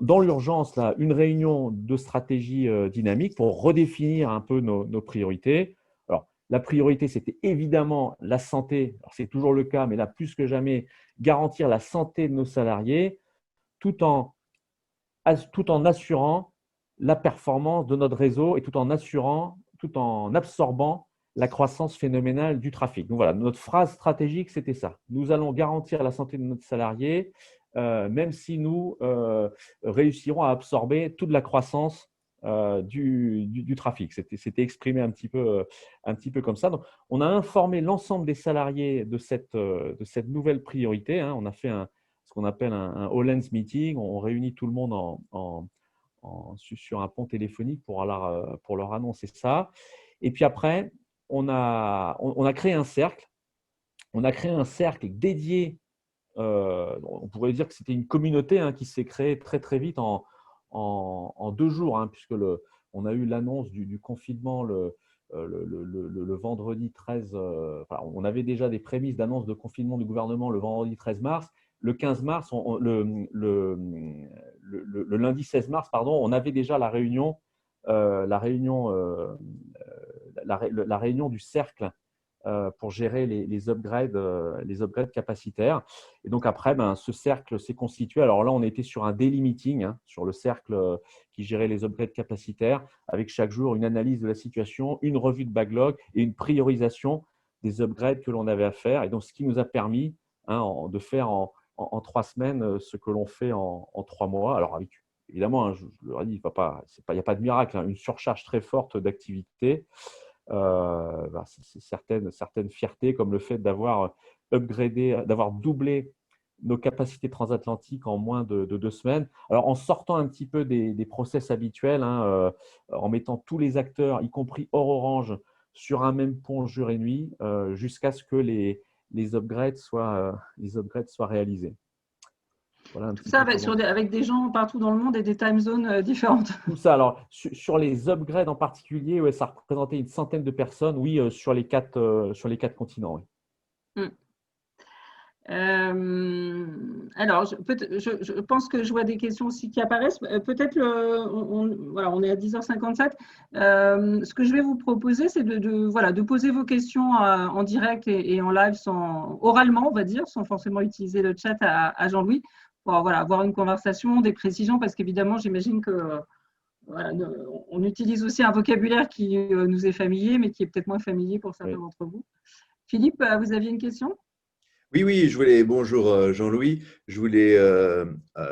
dans l'urgence là une réunion de stratégie dynamique pour redéfinir un peu nos priorités. Alors, la priorité, c'était évidemment la santé. Alors, c'est toujours le cas, mais là, plus que jamais, garantir la santé de nos salariés tout en assurant la performance de notre réseau et tout en absorbant la croissance phénoménale du trafic. Donc voilà, notre phrase stratégique, c'était ça. Nous allons garantir la santé de notre salarié, même si nous réussirons à absorber toute la croissance du trafic. C'était exprimé un petit peu comme ça. Donc, on a informé l'ensemble des salariés de cette nouvelle priorité, hein. On a fait ce qu'on appelle un all-hands meeting. On réunit tout le monde sur un pont téléphonique pour leur annoncer ça. Et puis après, on a créé un cercle. On a créé un cercle dédié. On pourrait dire que c'était une communauté, hein, qui s'est créée très très vite en 2 jours, hein, puisque on a eu l'annonce du confinement le vendredi 13. Enfin, on avait déjà des prémices d'annonce de confinement du gouvernement le vendredi 13 mars. Le 15 mars, le lundi 16 mars, pardon, on avait déjà la réunion du cercle pour gérer les upgrades capacitaires. Et donc après, ce cercle s'est constitué. Alors là, on était sur un daily meeting, hein, sur le cercle qui gérait les upgrades capacitaires, avec chaque jour une analyse de la situation, une revue de backlog et une priorisation des upgrades que l'on avait à faire. Et donc, ce qui nous a permis, hein, de faire en 3 semaines ce que l'on fait en 3 mois. Alors, évidemment, hein, je leur ai dit, il n'y a pas de miracle, hein, une surcharge très forte d'activité. C'est certaines fiertés, comme le fait d'avoir upgradé, d'avoir doublé nos capacités transatlantiques en moins de 2 semaines. Alors, en sortant un petit peu des process habituels, hein, en mettant tous les acteurs, y compris hors Orange, sur un même pont jour et nuit, jusqu'à ce que les upgrades soient réalisés. Voilà un Tout petit ça peu avec des gens partout dans le monde et des time zones différentes. tout ça. Alors, sur les upgrades en particulier, ouais, ça représentait une centaine de personnes, oui, sur les 4 continents. Oui. Alors, je pense que je vois des questions aussi qui apparaissent. Peut-être, voilà, on est à 10h57. Ce que je vais vous proposer, c'est de poser vos questions en direct et en live, oralement, on va dire, sans forcément utiliser le chat à Jean-Louis, pour avoir une conversation, des précisions, parce qu'évidemment, j'imagine que voilà, on utilise aussi un vocabulaire qui nous est familier, mais qui est peut-être moins familier pour certains d'entre vous. Philippe, vous aviez une question ? Oui, bonjour Jean-Louis. Je voulais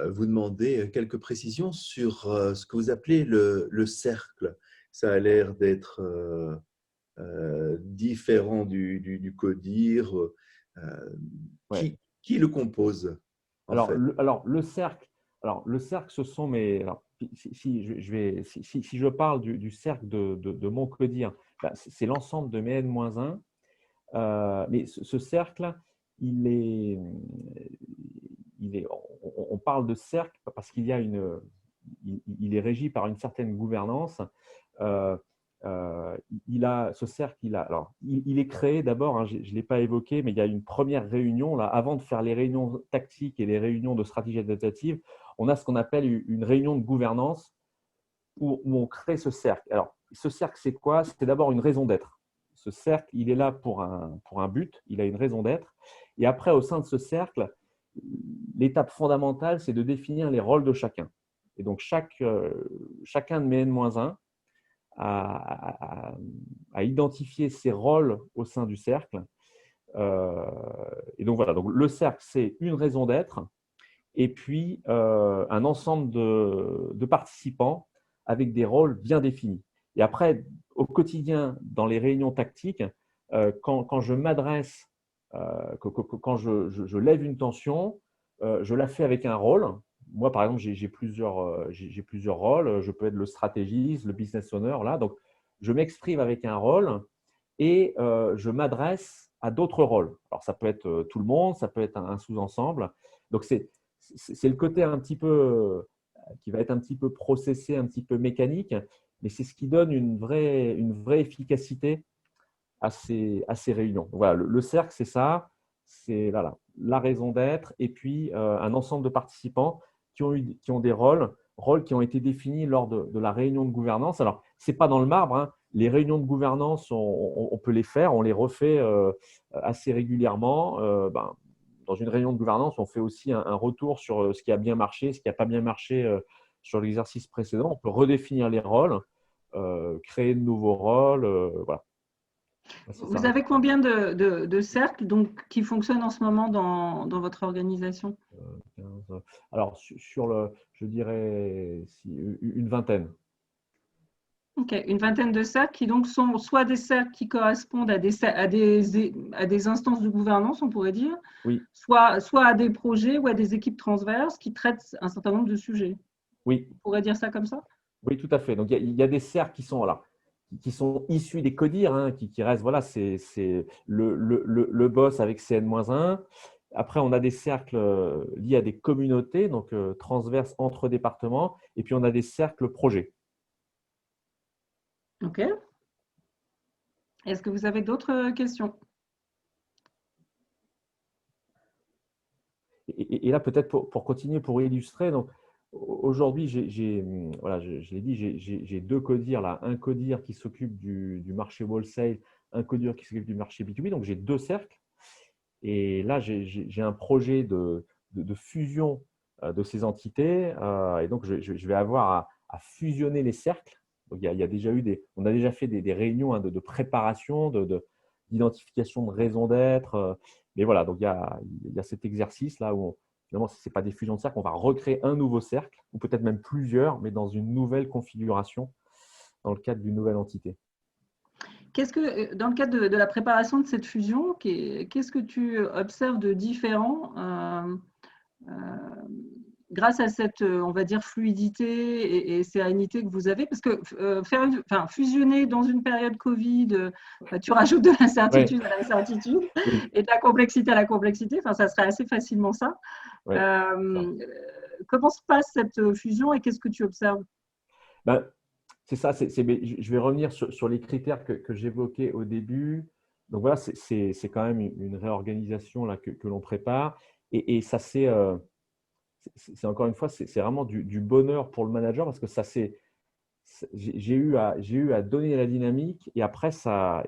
vous demander quelques précisions sur ce que vous appelez le cercle. Ça a l'air d'être différent du CODIR. Qui le compose en fait? Le cercle, ce sont mes. Alors, si je parle du cercle de mon CODIR, c'est l'ensemble de mes N-1. Mais ce cercle, on parle de cercle parce qu'il est régi par une certaine gouvernance. Ce cercle, il est créé d'abord, hein, je ne l'ai pas évoqué, mais il y a une première réunion là, avant de faire les réunions tactiques et les réunions de stratégie adaptative. On a ce qu'on appelle une réunion de gouvernance où on crée ce cercle. Alors, ce cercle, c'est quoi? C'est d'abord une raison d'être. Ce cercle, il est là pour un but, il a une raison d'être. Et après, au sein de ce cercle, l'étape fondamentale, c'est de définir les rôles de chacun. Et donc, chacun de mes N-1 a identifié ses rôles au sein du cercle. Et donc, voilà. Donc, le cercle, c'est une raison d'être et puis un ensemble de participants avec des rôles bien définis. Et après, au quotidien, dans les réunions tactiques, quand je m'adresse, quand je lève une tension, je la fais avec un rôle. Moi, par exemple, j'ai plusieurs rôles. Je peux être le stratégiste, le business owner. Là. Donc, je m'exprime avec un rôle et je m'adresse à d'autres rôles. Alors, ça peut être tout le monde, ça peut être un sous-ensemble. Donc, c'est le côté un petit peu qui va être un petit peu processé, un petit peu mécanique, mais c'est ce qui donne une vraie efficacité à ces réunions. Donc voilà, le cercle, c'est ça, c'est la raison d'être, et puis un ensemble de participants qui ont des rôles qui ont été définis lors de la réunion de gouvernance. Alors, ce n'est pas dans le marbre, hein. Les réunions de gouvernance, on peut les faire, on les refait assez régulièrement. Dans une réunion de gouvernance, on fait aussi un retour sur ce qui a bien marché, ce qui n'a pas bien marché sur l'exercice précédent. On peut redéfinir les rôles, créer de nouveaux rôles. Voilà. Vous avez combien de cercles qui fonctionnent en ce moment dans votre organisation? 15. Alors, je dirais une vingtaine. Ok, une vingtaine de cercles qui donc sont soit des cercles qui correspondent à des instances de gouvernance, on pourrait dire, Oui, soit à des projets ou à des équipes transverses qui traitent un certain nombre de sujets. oui, On pourrait dire ça comme ça? oui, tout à fait. Donc, il y a des cercles qui sont, voilà, qui sont issus des CODIR, hein, qui restent, voilà, c'est le boss avec CN-1. Après, on a des cercles liés à des communautés, donc transverses entre départements. Et puis, on a des cercles projets. Ok. Est-ce que vous avez d'autres questions? Et là, peut-être pour continuer, pour illustrer, donc aujourd'hui, voilà, je l'ai dit, j'ai deux CODIR là, un CODIR qui s'occupe du marché wholesale, un CODIR qui s'occupe du marché B2B, donc j'ai deux cercles. Et là, j'ai un projet de fusion de ces entités, et donc je vais avoir à fusionner les cercles. Donc, il y a déjà on a déjà fait des réunions, hein, de préparation, d'identification de raison d'être. Mais voilà, donc il y a cet exercice-là où finalement, ce n'est pas des fusions de cercles, on va recréer un nouveau cercle, ou peut-être même plusieurs, mais dans une nouvelle configuration, dans le cadre d'une nouvelle entité. Dans le cadre de la préparation de cette fusion, qu'est-ce que tu observes de différent euh, grâce à cette, on va dire, fluidité et sérénité que vous avez? Parce que fusionner dans une période Covid, tu rajoutes de Ouais, l'incertitude à l'incertitude oui, et de la complexité à la complexité. Enfin, ça serait assez facilement ça. ouais, c'est ça. Euh, Comment se passe cette fusion et qu'est-ce que tu observes? Ben, c'est ça, mais je vais revenir sur les critères que j'évoquais au début. Donc voilà, c'est quand même une réorganisation là, que l'on prépare. Et ça, c'est encore une fois, c'est vraiment du bonheur pour le manager parce que j'ai eu à donner la dynamique et après, ça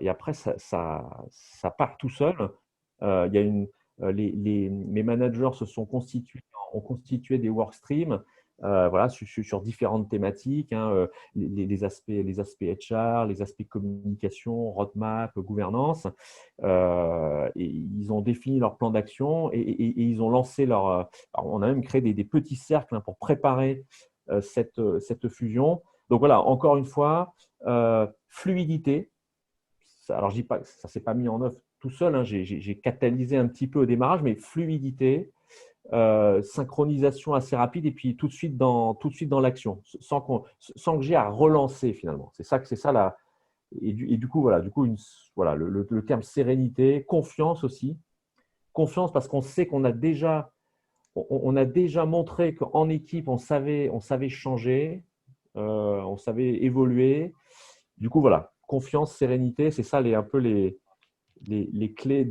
part tout seul. Il y a mes managers se sont constitués, ont constitué des workstreams, voilà, sur différentes thématiques, hein, les aspects HR, les aspects communication, roadmap, gouvernance. Et ils ont défini leur plan d'action et ils ont lancé on a même créé des petits cercles, hein, pour préparer cette fusion. Donc voilà, encore une fois, fluidité. Alors, je dis pas que ça ne s'est pas mis en œuvre tout seul, hein, j'ai catalysé un petit peu au démarrage, mais fluidité, synchronisation assez rapide et puis tout de suite dans l'action, sans que j'ai à relancer finalement. C'est ça là. Et du coup, voilà, voilà le terme sérénité, confiance aussi. Confiance parce qu'on sait on a déjà montré qu'en équipe, on savait changer, on savait évoluer. Du coup, voilà, confiance, sérénité, c'est ça un peu les clés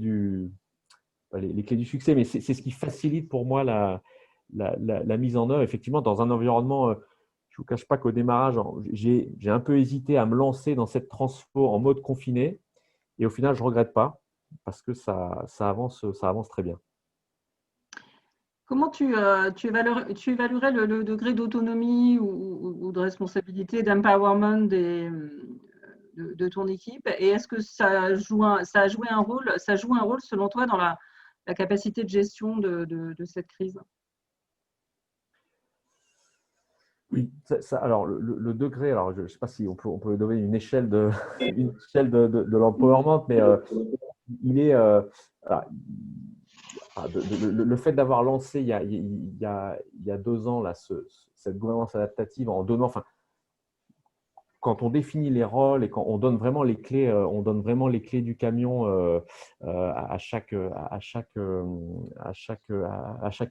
les clés du succès. Mais c'est ce qui facilite pour moi la mise en œuvre. Effectivement, dans un environnement, je ne vous cache pas qu'au démarrage, j'ai un peu hésité à me lancer dans cette transfo en mode confiné. Et au final, je ne regrette pas parce que ça avance très bien. Comment tu évaluerais le degré d'autonomie ou de responsabilité, d'empowerment de ton équipe? Et est-ce que ça a joué ça joue un rôle selon toi dans la capacité de gestion de cette crise? Oui, alors le degré, alors je ne sais pas si on peut donner une échelle une échelle de l'empowerment, mais il est, voilà, le fait d'avoir lancé il y a 2 ans là, cette gouvernance adaptative en donnant, enfin, quand on définit les rôles et quand on donne vraiment les clés, du camion à chaque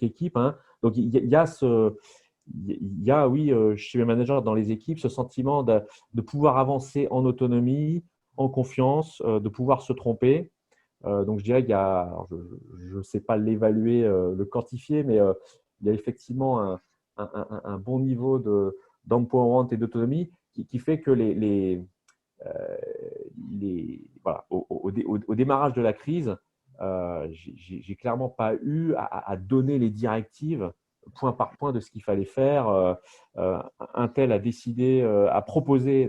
équipe, hein. Donc il y a, oui, chez les managers dans les équipes, ce sentiment de pouvoir avancer en autonomie, en confiance, de pouvoir se tromper. Donc, je dirais qu'il y a, alors je ne sais pas l'évaluer, le quantifier, mais il y a effectivement un bon niveau d'empowerment et d'autonomie qui fait que euh, voilà, au démarrage de la crise, j'ai clairement pas eu à donner les directives point par point de ce qu'il fallait faire. Un tel a décidé, a proposé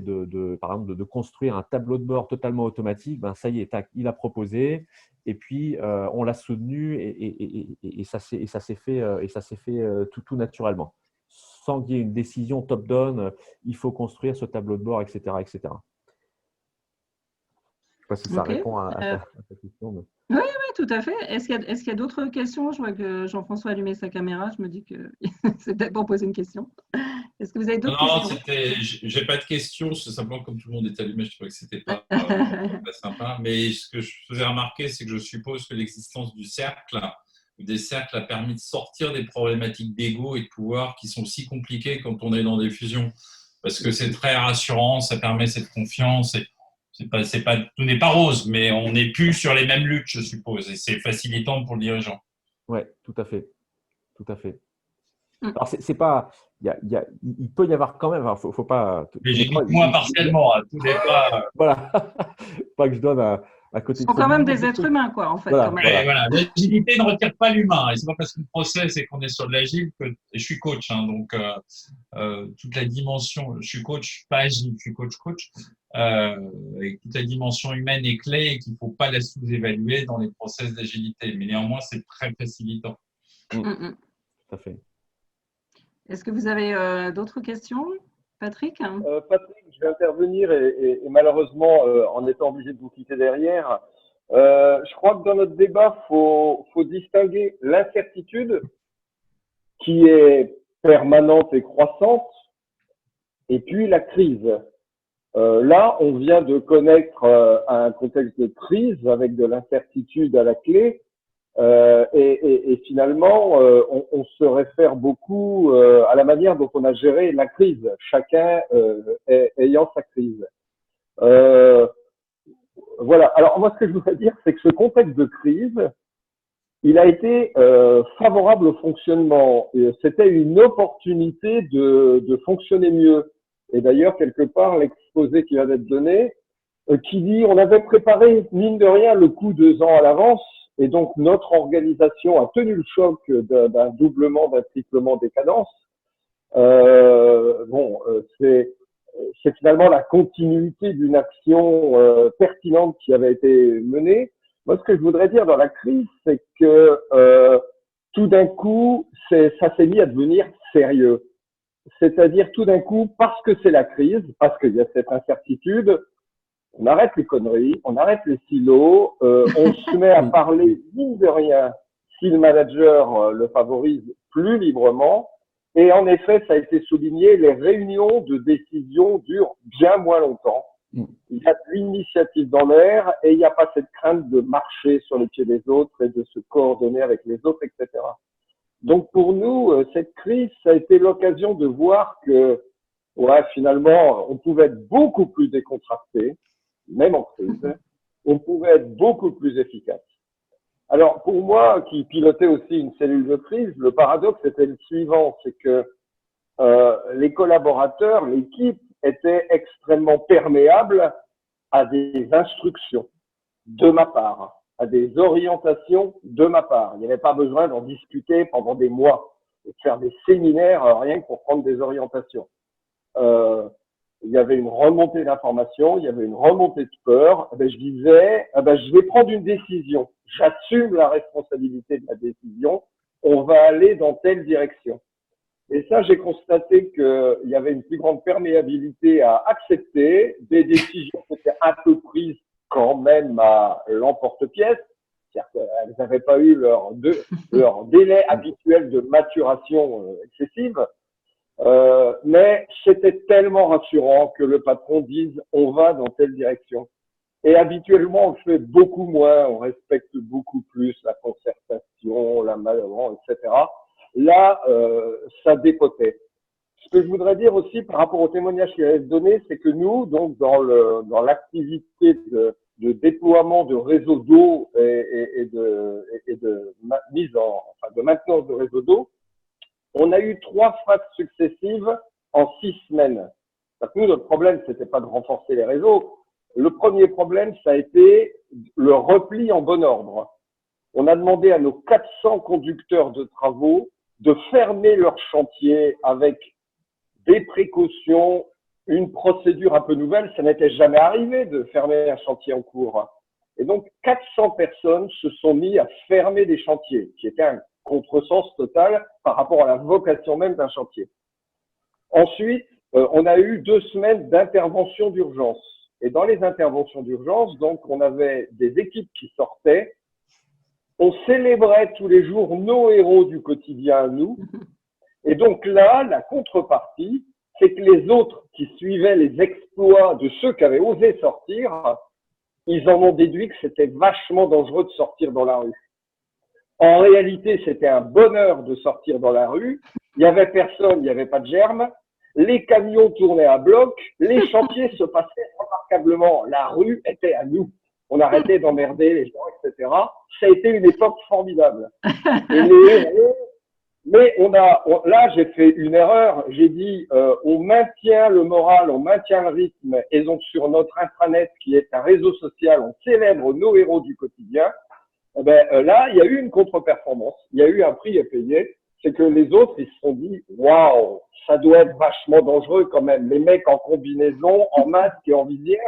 par exemple, de construire un tableau de bord totalement automatique. Ben, ça y est, tac, il a proposé. Et puis, on l'a soutenu et ça s'est fait, tout naturellement. sans qu'il y ait une décision top-down, il faut construire ce tableau de bord, etc., etc. Je ne sais pas si ça Ok. répond à ta question. Mais… Oui, tout à fait. Est-ce qu'il y a d'autres questions? Je vois que Jean-François a allumé sa caméra. Je me dis que c'est peut-être pour poser une question. Est-ce que vous avez d'autres questions? J'ai pas de questions. C'est simplement comme tout le monde est allumé, je trouvais que c'était pas sympa. Mais ce que je faisais remarquer, c'est que je suppose que l'existence du cercle ou des cercles a permis de sortir des problématiques d'ego et de pouvoir qui sont si compliquées quand on est dans des fusions. Parce que c'est très rassurant, ça permet cette confiance. Et tout n'est pas rose, mais on n'est plus sur les mêmes luttes, je suppose. Et c'est facilitant pour le dirigeant. Oui, tout à fait. Tout à fait. Alors, c'est pas. Il peut y avoir quand même. Faut pas. Mais j'écoute moi partiellement. Tout n'est pas. Voilà. Pas que je donne à côté. Ils sont quand même des êtres humains, quoi, en fait. Voilà, quand même. Voilà. L'agilité ne retire pas l'humain. Et c'est pas parce qu'on processe et qu'on est sur de l'agile que. Et je suis coach, hein, donc toute la dimension. Je suis coach, pas agile. Je suis coach. Et toute la dimension humaine est clé et qu'il ne faut pas la sous-évaluer dans les process d'agilité. Mais néanmoins, c'est très facilitant. Tout à fait. Est-ce que vous avez d'autres questions, Patrick? Patrick, je vais intervenir et malheureusement, en étant obligé de vous quitter derrière, je crois que dans notre débat, faut distinguer l'incertitude qui est permanente et croissante et puis la crise. Là, on vient de connaître un contexte de crise avec de l'incertitude à la clé. Et finalement, on se réfère beaucoup à la manière dont on a géré la crise, chacun ayant sa crise. Voilà. Alors moi, ce que je voudrais dire, c'est que ce contexte de crise, il a été favorable au fonctionnement. C'était une opportunité de fonctionner mieux. Et d'ailleurs, quelque part, l'exposé qui vient d'être donné, qui dit on avait préparé, mine de rien, le coup 2 ans à l'avance. Et donc, notre organisation a tenu le choc d'un doublement, d'un triplement des cadences. C'est finalement la continuité d'une action pertinente qui avait été menée. Moi, ce que je voudrais dire dans la crise, c'est que tout d'un coup, ça s'est mis à devenir sérieux. C'est-à-dire, tout d'un coup, parce que c'est la crise, parce qu'il y a cette incertitude, on arrête les conneries, on arrête les silos, on se met à parler, mine de rien, si le manager le favorise, plus librement. Et en effet, ça a été souligné, les réunions de décision durent bien moins longtemps. Il y a de l'initiative dans l'air et il n'y a pas cette crainte de marcher sur les pieds des autres et de se coordonner avec les autres, etc. Donc pour nous, cette crise, ça a été l'occasion de voir que finalement, on pouvait être beaucoup plus décontracté, même en crise, on pouvait être beaucoup plus efficace. Alors, pour moi, qui pilotais aussi une cellule de crise, le paradoxe était le suivant, c'est que les collaborateurs, l'équipe, étaient extrêmement perméables à des instructions de ma part, à des orientations de ma part. Il n'y avait pas besoin d'en discuter pendant des mois et de faire des séminaires rien que pour prendre des orientations. Il y avait une remontée d'informations, il y avait une remontée de peur. Je disais, je vais prendre une décision. J'assume la responsabilité de la décision. On va aller dans telle direction. Et ça, j'ai constaté qu'il y avait une plus grande perméabilité à accepter des décisions qui étaient un peu prises quand même à l'emporte-pièce. C'est-à-dire qu'elles n'avaient pas eu leur délai habituel de maturation excessive. Mais c'était tellement rassurant que le patron dise on va dans telle direction. Et habituellement, on le fait beaucoup moins, on respecte beaucoup plus la concertation, la manœuvre, etc. Là, ça dépotait. Ce que je voudrais dire aussi par rapport au témoignage qui avait été donné, c'est que nous, donc dans l'activité de déploiement de réseaux d'eau et de maintenance de réseaux d'eau, on a eu 3 phases successives en 6 semaines. Parce que nous, notre problème, c'était pas de renforcer les réseaux. Le premier problème, ça a été le repli en bon ordre. On a demandé à nos 400 conducteurs de travaux de fermer leur chantier avec des précautions, une procédure un peu nouvelle. Ça n'était jamais arrivé de fermer un chantier en cours. Et donc, 400 personnes se sont mis à fermer des chantiers, qui était un contresens total par rapport à la vocation même d'un chantier. Ensuite, on a eu 2 semaines d'intervention d'urgence. Et dans les interventions d'urgence, donc, on avait des équipes qui sortaient. On célébrait tous les jours nos héros du quotidien à nous. Et donc là, la contrepartie, c'est que les autres qui suivaient les exploits de ceux qui avaient osé sortir, ils en ont déduit que c'était vachement dangereux de sortir dans la rue. En réalité, c'était un bonheur de sortir dans la rue. Il n'y avait personne, il n'y avait pas de germes. Les camions tournaient à bloc. Les chantiers se passaient remarquablement. La rue était à nous. On arrêtait d'emmerder les gens, etc. Ça a été une époque formidable. Et les héros, mais là, j'ai fait une erreur. J'ai dit, on maintient le moral, on maintient le rythme. Et donc, sur notre intranet, qui est un réseau social, on célèbre nos héros du quotidien. Eh ben, là, il y a eu une contre-performance. Il y a eu un prix à payer. C'est que les autres, ils se sont dit, waouh, ça doit être vachement dangereux quand même. Les mecs en combinaison, en masque et en visière.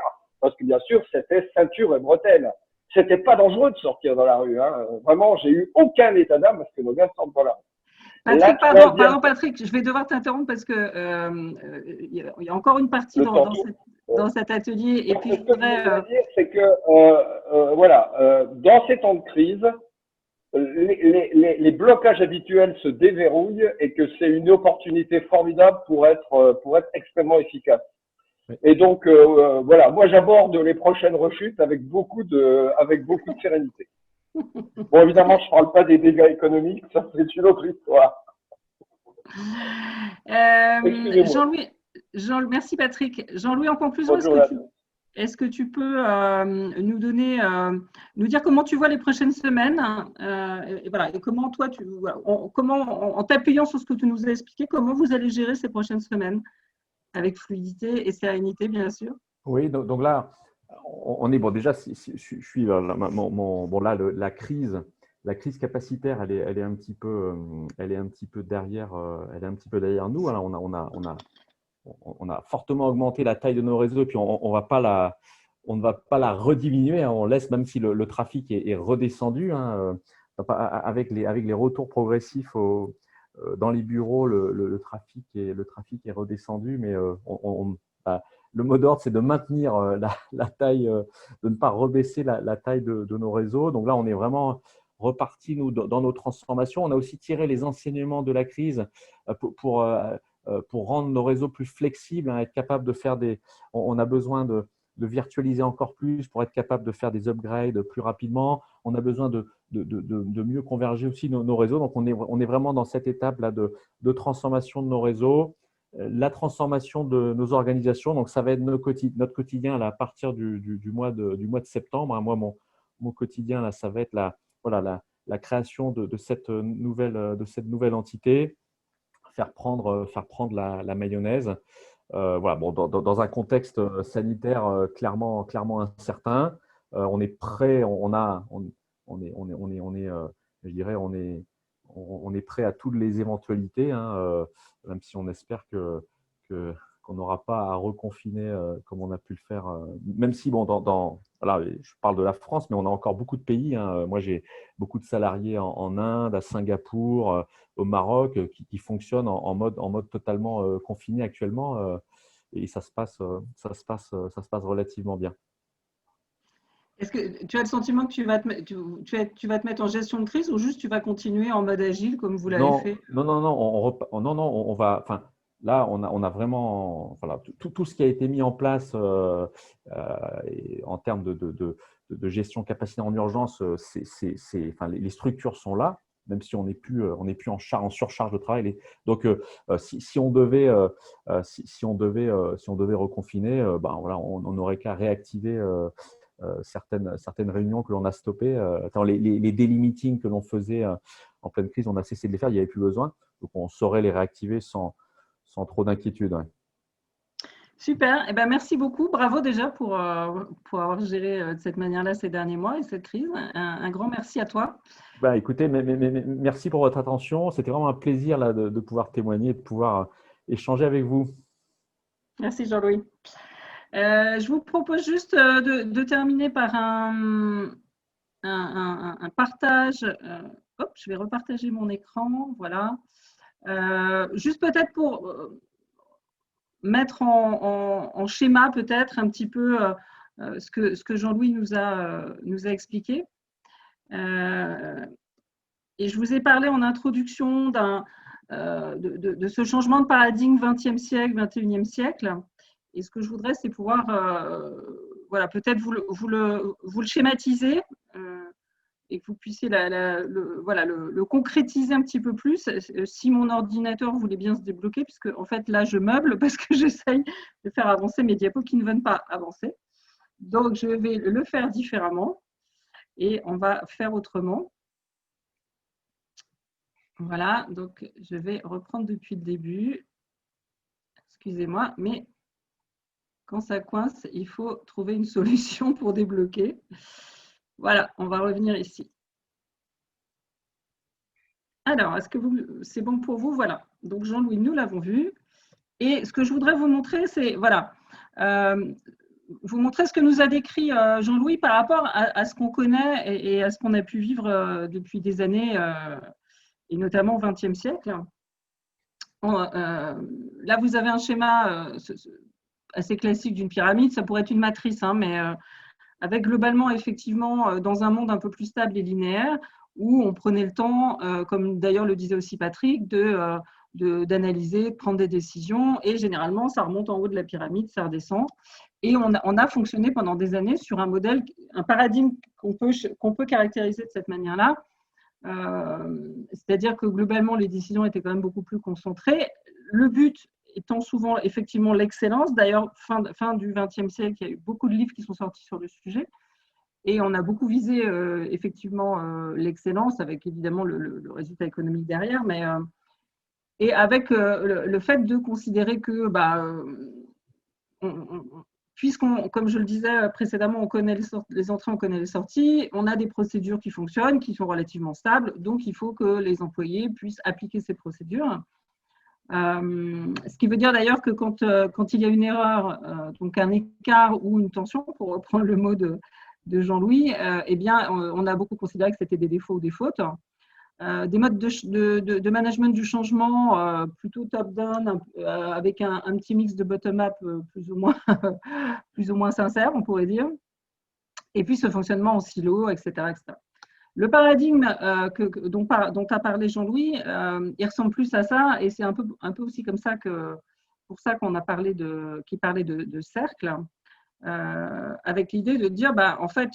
Parce que bien sûr, c'était ceinture et bretelles. C'était pas dangereux de sortir dans la rue, hein. Vraiment, j'ai eu aucun état d'âme parce que nos gars sortent dans la rue. Patrick, pardon, Patrick, je vais devoir t'interrompre parce que il y a encore une partie dans cet atelier. Et puis, ce que je voudrais dire, c'est que voilà, dans ces temps de crise, les blocages habituels se déverrouillent et que c'est une opportunité formidable pour être extrêmement efficace. Oui. Et donc voilà, moi j'aborde les prochaines rechutes avec beaucoup de sérénité. Bon, évidemment, je ne parle pas des dégâts économiques, ça c'est une autre histoire. Jean-Louis, merci Patrick. Jean-Louis, en conclusion, est-ce que tu peux nous dire comment tu vois les prochaines semaines, et voilà, et comment toi, en t'appuyant sur ce que tu nous as expliqué, comment vous allez gérer ces prochaines semaines avec fluidité et sérénité, bien sûr. Oui, donc là, on est bon. Déjà, je suis la crise capacitaire, elle est un petit peu derrière, nous. Alors, on a fortement augmenté la taille de nos réseaux, et puis on ne va pas la rediminuer. Hein. On laisse, même si le trafic est redescendu, hein, avec les retours progressifs dans les bureaux, le trafic est redescendu, mais le mot d'ordre, c'est de maintenir la taille, de ne pas rebaisser la taille de nos réseaux. Donc là, on est vraiment reparti, nous, dans nos transformations. On a aussi tiré les enseignements de la crise pour rendre nos réseaux plus flexibles, hein, être capable de faire on a besoin de virtualiser encore plus pour être capable de faire des upgrades plus rapidement. On a besoin de mieux converger aussi nos réseaux. Donc, on est vraiment dans cette étape-là de transformation de nos réseaux, la transformation de nos organisations. Donc, ça va être notre quotidien là, à partir du mois de septembre. Moi, mon quotidien, là, ça va être la création de cette nouvelle entité, faire prendre la mayonnaise. Voilà, bon, dans un contexte sanitaire clairement incertain, on est prêt, je dirais, on est prêt à toutes les éventualités, hein, même si on espère qu'on n'aura pas à reconfiner comme on a pu le faire. Même si, bon, voilà, je parle de la France, mais on a encore beaucoup de pays. Hein. Moi, j'ai beaucoup de salariés en Inde, à Singapour, au Maroc, qui fonctionnent en mode totalement confiné actuellement, et ça se passe relativement bien. Est-ce que tu as le sentiment que tu vas te mettre en gestion de crise, ou juste tu vas continuer en mode agile comme vous l'avez fait? Non, on va. Enfin, là, on a vraiment, voilà, tout ce qui a été mis en place en termes de gestion capacitaire en urgence, enfin, les structures sont là, même si on n'est plus en surcharge de travail. Donc, si on devait reconfiner, voilà, on n'aurait qu'à réactiver certaines réunions que l'on a stoppées. Les daily meetings que l'on faisait en pleine crise, on a cessé de les faire, il n'y avait plus besoin. Donc, on saurait les réactiver sans trop d'inquiétude. Ouais. Super. Eh ben, merci beaucoup. Bravo déjà pour avoir géré de cette manière-là ces derniers mois et cette crise. Un grand merci à toi. Écoutez, merci pour votre attention. C'était vraiment un plaisir là, de pouvoir témoigner, de pouvoir échanger avec vous. Merci Jean-Louis. Je vous propose juste de terminer par un partage. Je vais repartager mon écran. Voilà. Juste peut-être pour mettre en schéma peut-être un petit peu ce que Jean-Louis nous a expliqué. Et je vous ai parlé en introduction de ce changement de paradigme 20e siècle, 21e siècle. Et ce que je voudrais, c'est pouvoir voilà, peut-être vous le schématiser et que vous puissiez le concrétiser un petit peu plus. Si mon ordinateur voulait bien se débloquer, puisque en fait là je meuble parce que j'essaye de faire avancer mes diapos qui ne veulent pas avancer. Donc je vais le faire différemment et on va faire autrement. Voilà, donc je vais reprendre depuis le début. Excusez-moi, mais quand ça coince, il faut trouver une solution pour débloquer. Voilà, on va revenir ici. Alors, est-ce que c'est bon pour vous? Voilà, donc Jean-Louis, nous l'avons vu. Et ce que je voudrais vous montrer, c'est, voilà, vous montrer ce que nous a décrit Jean-Louis par rapport à ce qu'on connaît et à ce qu'on a pu vivre depuis des années, et notamment au XXe siècle. Là, vous avez un schéma assez classique d'une pyramide. Ça pourrait être une matrice, hein, mais avec globalement, effectivement, dans un monde un peu plus stable et linéaire, où on prenait le temps, comme d'ailleurs le disait aussi Patrick, d'analyser, de prendre des décisions. Et généralement, ça remonte en haut de la pyramide, ça redescend. Et on a fonctionné pendant des années sur un modèle, un paradigme qu'on peut caractériser de cette manière-là. C'est-à-dire que globalement, les décisions étaient quand même beaucoup plus concentrées. Le but étant souvent effectivement l'excellence. D'ailleurs, fin du XXe siècle, il y a eu beaucoup de livres qui sont sortis sur le sujet. Et on a beaucoup visé effectivement l'excellence, avec évidemment le résultat économique derrière, mais et avec le fait de considérer que, puisqu'on, comme je le disais précédemment, on connaît les entrées, on connaît les sorties, on a des procédures qui fonctionnent, qui sont relativement stables, donc il faut que les employés puissent appliquer ces procédures. Ce qui veut dire d'ailleurs que quand il y a une erreur, donc un écart ou une tension, pour reprendre le mot de Jean-Louis, eh bien, on a beaucoup considéré que c'était des défauts ou des fautes. Des modes de management du changement plutôt top-down, avec un petit mix de bottom-up plus ou moins sincère, on pourrait dire. Et puis ce fonctionnement en silo, etc. etc. Le paradigme dont a parlé Jean-Louis, il ressemble plus à ça, et c'est un peu aussi comme ça pour ça qu'on a parlé qui parlait de cercle, avec l'idée de dire, en fait,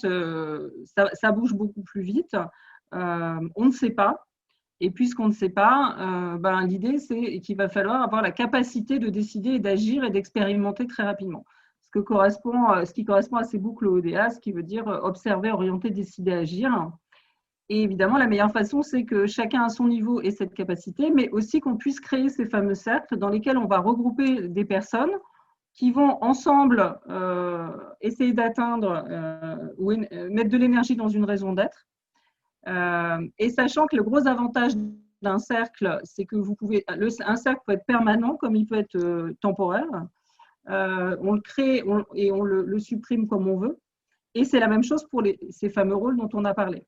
ça bouge beaucoup plus vite. On ne sait pas, et puisqu'on ne sait pas, l'idée c'est qu'il va falloir avoir la capacité de décider et d'agir et d'expérimenter très rapidement. Ce qui correspond à ces boucles ODA, ce qui veut dire observer, orienter, décider, agir. Et évidemment, la meilleure façon, c'est que chacun à son niveau ait cette capacité, mais aussi qu'on puisse créer ces fameux cercles dans lesquels on va regrouper des personnes qui vont ensemble essayer d'atteindre ou mettre de l'énergie dans une raison d'être. Et sachant que le gros avantage d'un cercle, c'est que un cercle peut être permanent comme il peut être temporaire. On le crée et on le supprime comme on veut. Et c'est la même chose pour ces fameux rôles dont on a parlé.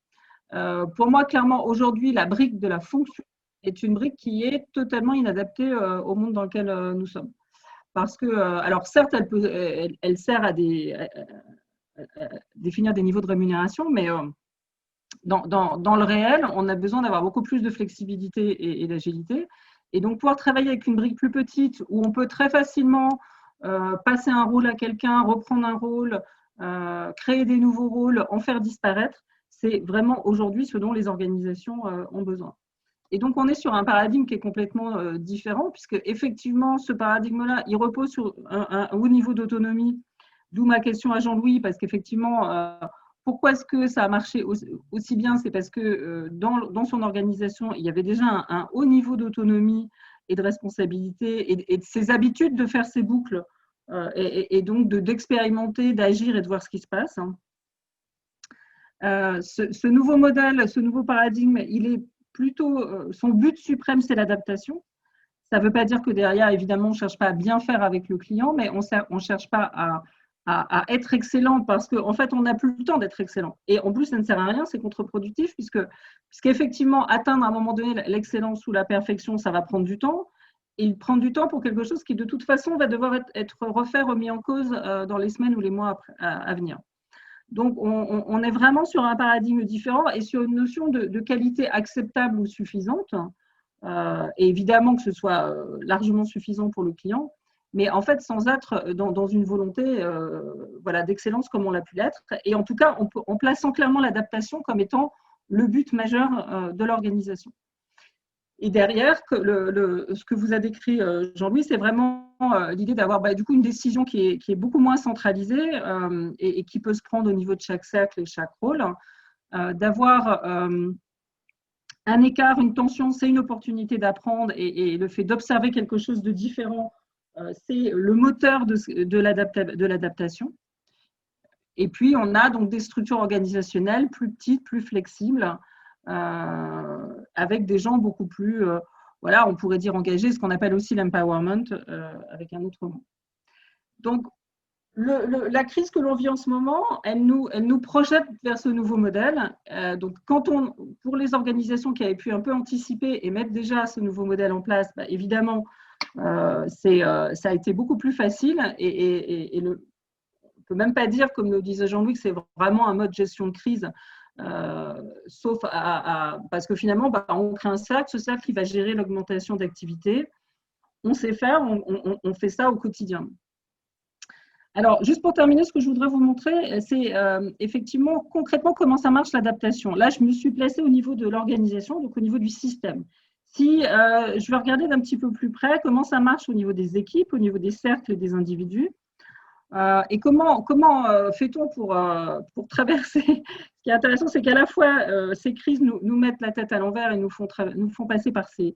Pour moi, clairement, aujourd'hui, la brique de la fonction est une brique qui est totalement inadaptée au monde dans lequel nous sommes. Parce que, alors certes, elle sert à définir des niveaux de rémunération, mais dans le réel, on a besoin d'avoir beaucoup plus de flexibilité et d'agilité. Et donc, pouvoir travailler avec une brique plus petite où on peut très facilement passer un rôle à quelqu'un, reprendre un rôle, créer des nouveaux rôles, en faire disparaître, c'est vraiment aujourd'hui ce dont les organisations ont besoin. Et donc, on est sur un paradigme qui est complètement différent, puisque effectivement, ce paradigme-là, il repose sur un haut niveau d'autonomie, d'où ma question à Jean-Louis, parce qu'effectivement, pourquoi est-ce que ça a marché aussi bien? C'est parce que dans son organisation, il y avait déjà un haut niveau d'autonomie et de responsabilité et de ses habitudes de faire ses boucles et donc d'expérimenter, d'agir et de voir ce qui se passe. Ce nouveau modèle, ce nouveau paradigme, il est plutôt, son but suprême, c'est l'adaptation. Ça ne veut pas dire que derrière, évidemment, on ne cherche pas à bien faire avec le client, mais on ne cherche pas à être excellent parce qu'en fait, on n'a plus le temps d'être excellent. Et en plus, ça ne sert à rien, c'est contre-productif puisqu'effectivement, atteindre à un moment donné l'excellence ou la perfection, ça va prendre du temps. il prend du temps pour quelque chose qui, de toute façon, va devoir être refait, remis en cause dans les semaines ou les mois à venir. Donc, on est vraiment sur un paradigme différent et sur une notion de qualité acceptable ou suffisante, et évidemment que ce soit largement suffisant pour le client, mais en fait, sans être dans une volonté voilà, d'excellence comme on l'a pu l'être. Et en tout cas, en plaçant clairement l'adaptation comme étant le but majeur de l'organisation. Et derrière, ce que vous a décrit Jean-Louis, c'est vraiment l'idée d'avoir du coup une décision qui est beaucoup moins centralisée et qui peut se prendre au niveau de chaque cercle et chaque rôle, d'avoir un écart, une tension, c'est une opportunité d'apprendre et le fait d'observer quelque chose de différent, c'est le moteur de l'adaptation. Et puis, on a donc des structures organisationnelles plus petites, plus flexibles, avec des gens beaucoup plus, voilà, on pourrait dire engagés, ce qu'on appelle aussi l'empowerment, avec un autre mot. Donc, la crise que l'on vit en ce moment, elle nous projette vers ce nouveau modèle. Donc, pour les organisations qui avaient pu un peu anticiper et mettre déjà ce nouveau modèle en place, évidemment, ça a été beaucoup plus facile et on ne peut même pas dire, comme le disait Jean-Louis, que c'est vraiment un mode gestion de crise. Sauf parce que finalement, on crée un cercle, ce cercle qui va gérer l'augmentation d'activité. On sait faire, on fait ça au quotidien. Alors, juste pour terminer, ce que je voudrais vous montrer, c'est effectivement concrètement comment ça marche l'adaptation. Là, je me suis placée au niveau de l'organisation, donc au niveau du système. Si je vais regarder d'un petit peu plus près comment ça marche au niveau des équipes, au niveau des cercles et des individus. Et comment fait-on pour traverser? Ce qui est intéressant, c'est qu'à la fois, ces crises nous mettent la tête à l'envers et nous font passer par ces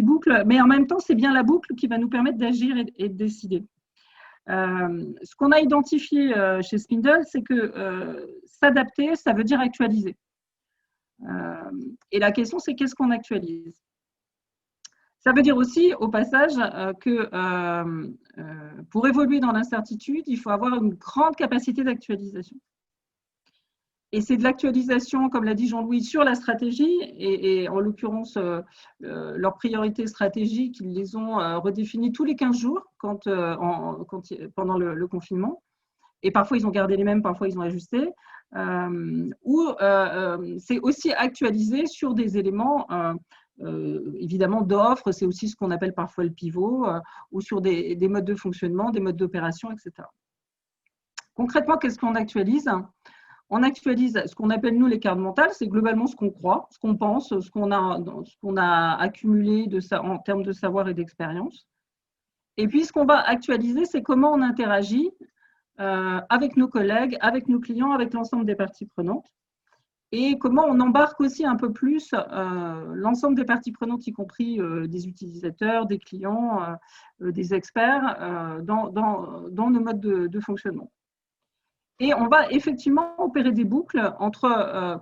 boucles, mais en même temps, c'est bien la boucle qui va nous permettre d'agir et de décider. Ce qu'on a identifié chez Spindle, c'est que s'adapter, ça veut dire actualiser. Et la question, c'est qu'est-ce qu'on actualise? Ça veut dire aussi, au passage, que pour évoluer dans l'incertitude, il faut avoir une grande capacité d'actualisation. Et c'est de l'actualisation, comme l'a dit Jean-Louis, sur la stratégie, et en l'occurrence, leurs priorités stratégiques, ils les ont redéfinies tous les 15 jours pendant le confinement. Et parfois, ils ont gardé les mêmes, parfois, ils ont ajusté. Ou c'est aussi actualisé sur des éléments évidemment d'offres, c'est aussi ce qu'on appelle parfois le pivot, ou sur des modes de fonctionnement, des modes d'opération, etc. Concrètement, qu'est-ce qu'on actualise? On actualise ce qu'on appelle, nous, les cartes mentales, c'est globalement ce qu'on croit, ce qu'on pense, ce qu'on a accumulé en termes de savoir et d'expérience. Et puis, ce qu'on va actualiser, c'est comment on interagit avec nos collègues, avec nos clients, avec l'ensemble des parties prenantes. Et comment on embarque aussi un peu plus l'ensemble des parties prenantes, y compris des utilisateurs, des clients, des experts, dans nos modes de fonctionnement. Et on va effectivement opérer des boucles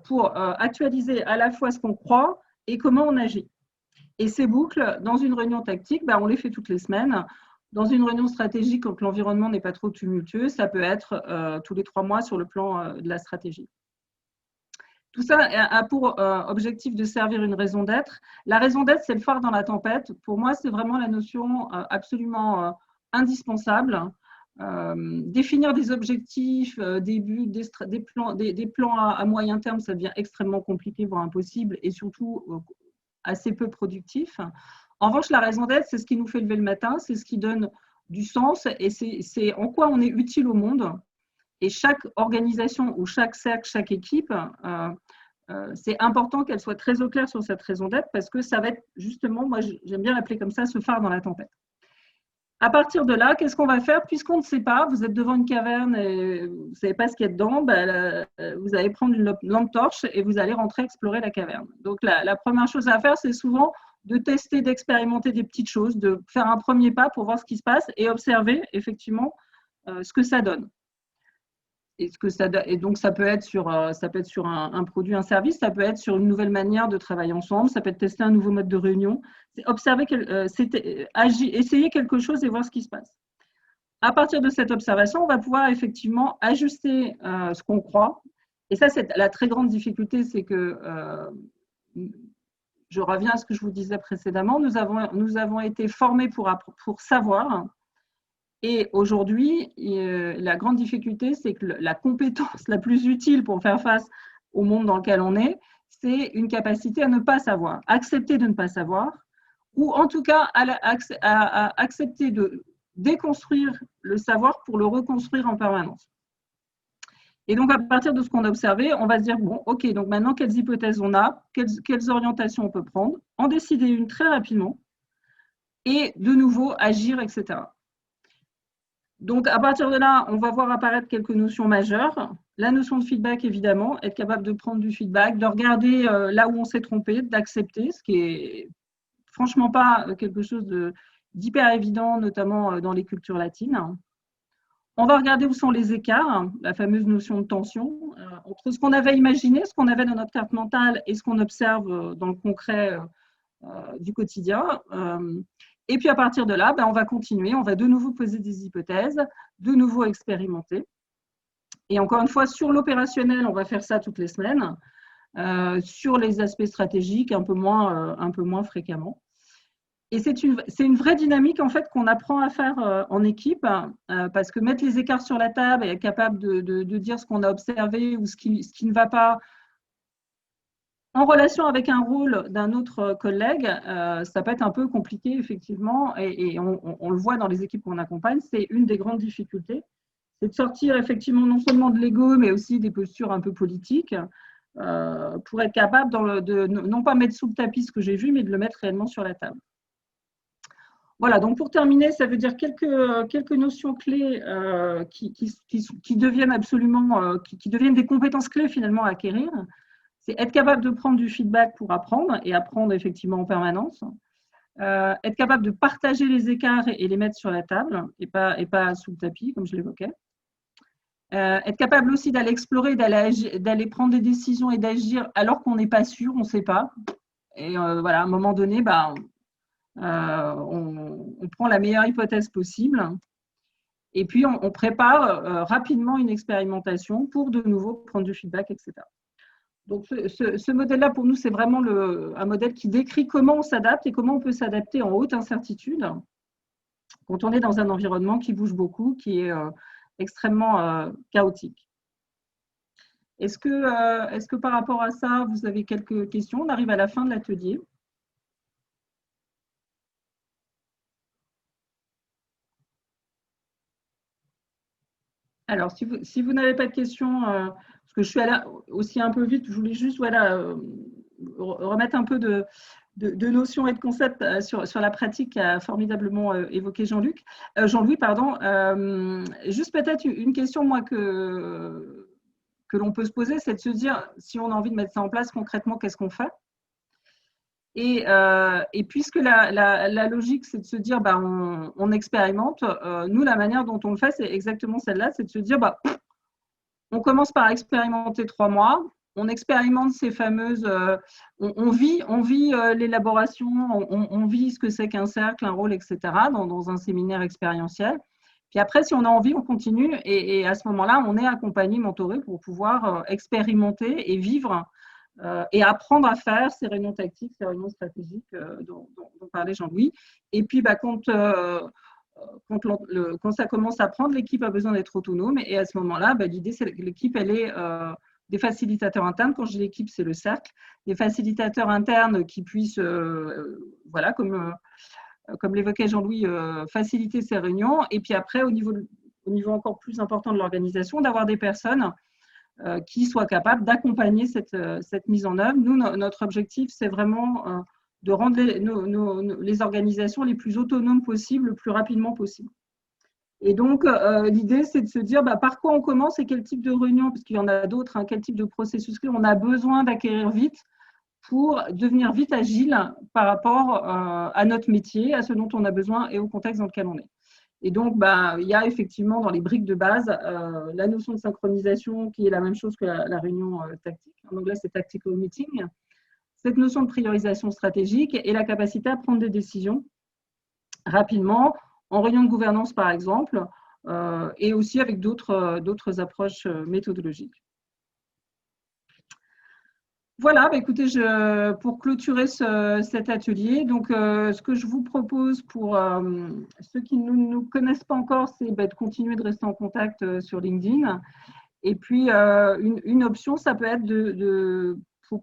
pour actualiser à la fois ce qu'on croit et comment on agit. Et ces boucles, dans une réunion tactique, on les fait toutes les semaines. Dans une réunion stratégique, quand l'environnement n'est pas trop tumultueux, ça peut être tous les 3 mois sur le plan de la stratégie. Tout ça a pour objectif de servir une raison d'être. La raison d'être, c'est le phare dans la tempête. Pour moi, c'est vraiment la notion absolument indispensable. Définir des objectifs, des buts, des plans à moyen terme, ça devient extrêmement compliqué, voire impossible, et surtout assez peu productif. En revanche, la raison d'être, c'est ce qui nous fait lever le matin, c'est ce qui donne du sens, et c'est en quoi on est utile au monde. Et chaque organisation ou chaque cercle, chaque équipe, c'est important qu'elle soit très au clair sur cette raison d'être, parce que ça va être justement, moi j'aime bien l'appeler comme ça, ce phare dans la tempête. À partir de là, qu'est-ce qu'on va faire? Puisqu'on ne sait pas, vous êtes devant une caverne et vous ne savez pas ce qu'il y a dedans, vous allez prendre une lampe torche et vous allez rentrer explorer la caverne. Donc la première chose à faire, c'est souvent de tester, d'expérimenter des petites choses, de faire un premier pas pour voir ce qui se passe et observer effectivement ce que ça donne. Et donc, ça peut être sur un produit, un service, ça peut être sur une nouvelle manière de travailler ensemble, ça peut être tester un nouveau mode de réunion. C'est observer, essayer quelque chose et voir ce qui se passe. À partir de cette observation, on va pouvoir effectivement ajuster ce qu'on croit. Et ça, c'est la très grande difficulté, c'est que je reviens à ce que je vous disais précédemment, nous avons été formés pour savoir. Et aujourd'hui, la grande difficulté, c'est que la compétence la plus utile pour faire face au monde dans lequel on est, c'est une capacité à ne pas savoir, accepter de ne pas savoir, ou en tout cas à accepter de déconstruire le savoir pour le reconstruire en permanence. Et donc, à partir de ce qu'on a observé, on va se dire, bon, ok, donc maintenant, quelles hypothèses on a, quelles orientations on peut prendre, en décider une très rapidement, et de nouveau agir, etc. Donc, à partir de là, on va voir apparaître quelques notions majeures. La notion de feedback, évidemment, être capable de prendre du feedback, de regarder là où on s'est trompé, d'accepter, ce qui est franchement pas quelque chose d'hyper évident, notamment dans les cultures latines. On va regarder où sont les écarts, la fameuse notion de tension, entre ce qu'on avait imaginé, ce qu'on avait dans notre carte mentale et ce qu'on observe dans le concret du quotidien. Et puis à partir de là, on va continuer, on va de nouveau poser des hypothèses, de nouveau expérimenter. Et encore une fois, sur l'opérationnel, on va faire ça toutes les semaines. Sur les aspects stratégiques, un peu moins fréquemment. Et c'est une vraie dynamique en fait qu'on apprend à faire en équipe, parce que mettre les écarts sur la table et être capable de dire ce qu'on a observé ou ce qui ne va pas, en relation avec un rôle d'un autre collègue, ça peut être un peu compliqué, effectivement, et on le voit dans les équipes qu'on accompagne, c'est une des grandes difficultés, c'est de sortir effectivement non seulement de l'ego, mais aussi des postures un peu politiques, pour être capable de non pas mettre sous le tapis ce que j'ai vu, mais de le mettre réellement sur la table. Voilà, donc pour terminer, ça veut dire quelques notions clés qui deviennent absolument, qui deviennent des compétences clés finalement à acquérir. C'est être capable de prendre du feedback pour apprendre et apprendre effectivement en permanence. Être capable de partager les écarts et les mettre sur la table et pas sous le tapis, comme je l'évoquais. Être capable aussi d'aller explorer, d'aller prendre des décisions et d'agir alors qu'on n'est pas sûr, on ne sait pas. Et voilà, à un moment donné, on prend la meilleure hypothèse possible. Et puis, on prépare rapidement une expérimentation pour de nouveau prendre du feedback, etc. Donc, ce modèle-là, pour nous, c'est vraiment un modèle qui décrit comment on s'adapte et comment on peut s'adapter en haute incertitude quand on est dans un environnement qui bouge beaucoup, qui est extrêmement chaotique. Est-ce que par rapport à ça, vous avez quelques questions? On arrive à la fin de l'atelier. Alors, si vous n'avez pas de questions, parce que je suis allée aussi un peu vite, je voulais juste remettre un peu de notions et de concepts sur la pratique qu'a formidablement évoqué Jean-Louis. Juste peut-être une question, moi, que l'on peut se poser, c'est de se dire, si on a envie de mettre ça en place concrètement, qu'est-ce qu'on fait? Et puisque la logique, c'est de se dire, on expérimente, nous, la manière dont on le fait, c'est exactement celle-là, c'est de se dire, on commence par expérimenter 3 mois, on expérimente ces fameuses, on vit l'élaboration, on vit ce que c'est qu'un cercle, un rôle, etc., dans un séminaire expérientiel. Puis après, si on a envie, on continue, et à ce moment-là, on est accompagné, mentoré pour pouvoir expérimenter et vivre et apprendre à faire ces réunions tactiques, ces réunions stratégiques dont parlait Jean-Louis. Et puis, quand ça commence à prendre, l'équipe a besoin d'être autonome. Et à ce moment-là, l'idée, c'est que l'équipe, elle est des facilitateurs internes. Quand je dis l'équipe, c'est le cercle. Des facilitateurs internes qui puissent, comme l'évoquait Jean-Louis, faciliter ces réunions. Et puis après, au niveau encore plus important de l'organisation, d'avoir des personnes qui soient capables d'accompagner cette mise en œuvre. Nous, notre objectif, c'est vraiment de rendre les organisations les plus autonomes possibles, le plus rapidement possible. Et donc, l'idée, c'est de se dire par quoi on commence et quel type de réunion, parce qu'il y en a d'autres, quel type de processus on a besoin d'acquérir vite pour devenir vite agile par rapport à notre métier, à ce dont on a besoin et au contexte dans lequel on est. Et donc, il y a effectivement dans les briques de base la notion de synchronisation qui est la même chose que la réunion tactique. En anglais, c'est tactical meeting. Cette notion de priorisation stratégique et la capacité à prendre des décisions rapidement, en réunion de gouvernance par exemple, et aussi avec d'autres approches méthodologiques. Voilà, bah, écoutez, pour clôturer cet atelier, donc ce que je vous propose pour ceux qui ne nous connaissent pas encore, c'est bah, de continuer de rester en contact sur LinkedIn. Et puis, une option, ça peut être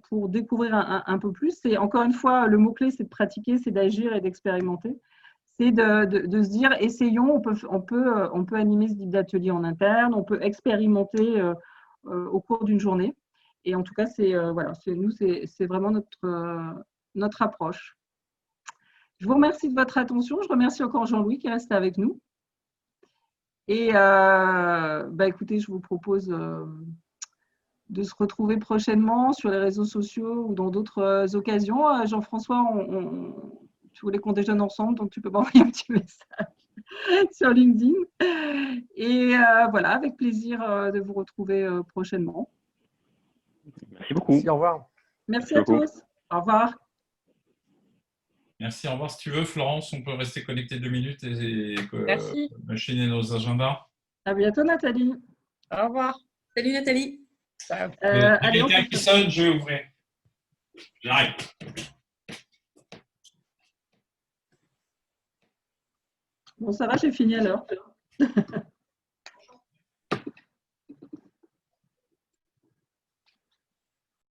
pour découvrir un peu plus. C'est encore une fois, le mot-clé, c'est de pratiquer, c'est d'agir et d'expérimenter. C'est de se dire, essayons, on peut animer ce type d'atelier en interne, on peut expérimenter au cours d'une journée. Et en tout cas, voilà, c'est vraiment notre approche. Je vous remercie de votre attention. Je remercie encore Jean-Louis qui est resté avec nous. Et bah, écoutez, je vous propose de se retrouver prochainement sur les réseaux sociaux ou dans d'autres occasions. Jean-François, tu voulais qu'on déjeune ensemble, donc tu peux m'envoyer un petit message sur LinkedIn. Et voilà, avec plaisir de vous retrouver prochainement. Merci beaucoup. Merci, au revoir. Merci à tous. Au revoir. Merci, au revoir. Si tu veux, Florence, on peut rester connecté 2 minutes et Merci. machiner nos agendas. À bientôt, Nathalie. Au revoir. Salut Nathalie. Allez, Quelqu'un qui sonne, je vais ouvrir. J'arrive. Bon, ça va, j'ai fini à l'heure.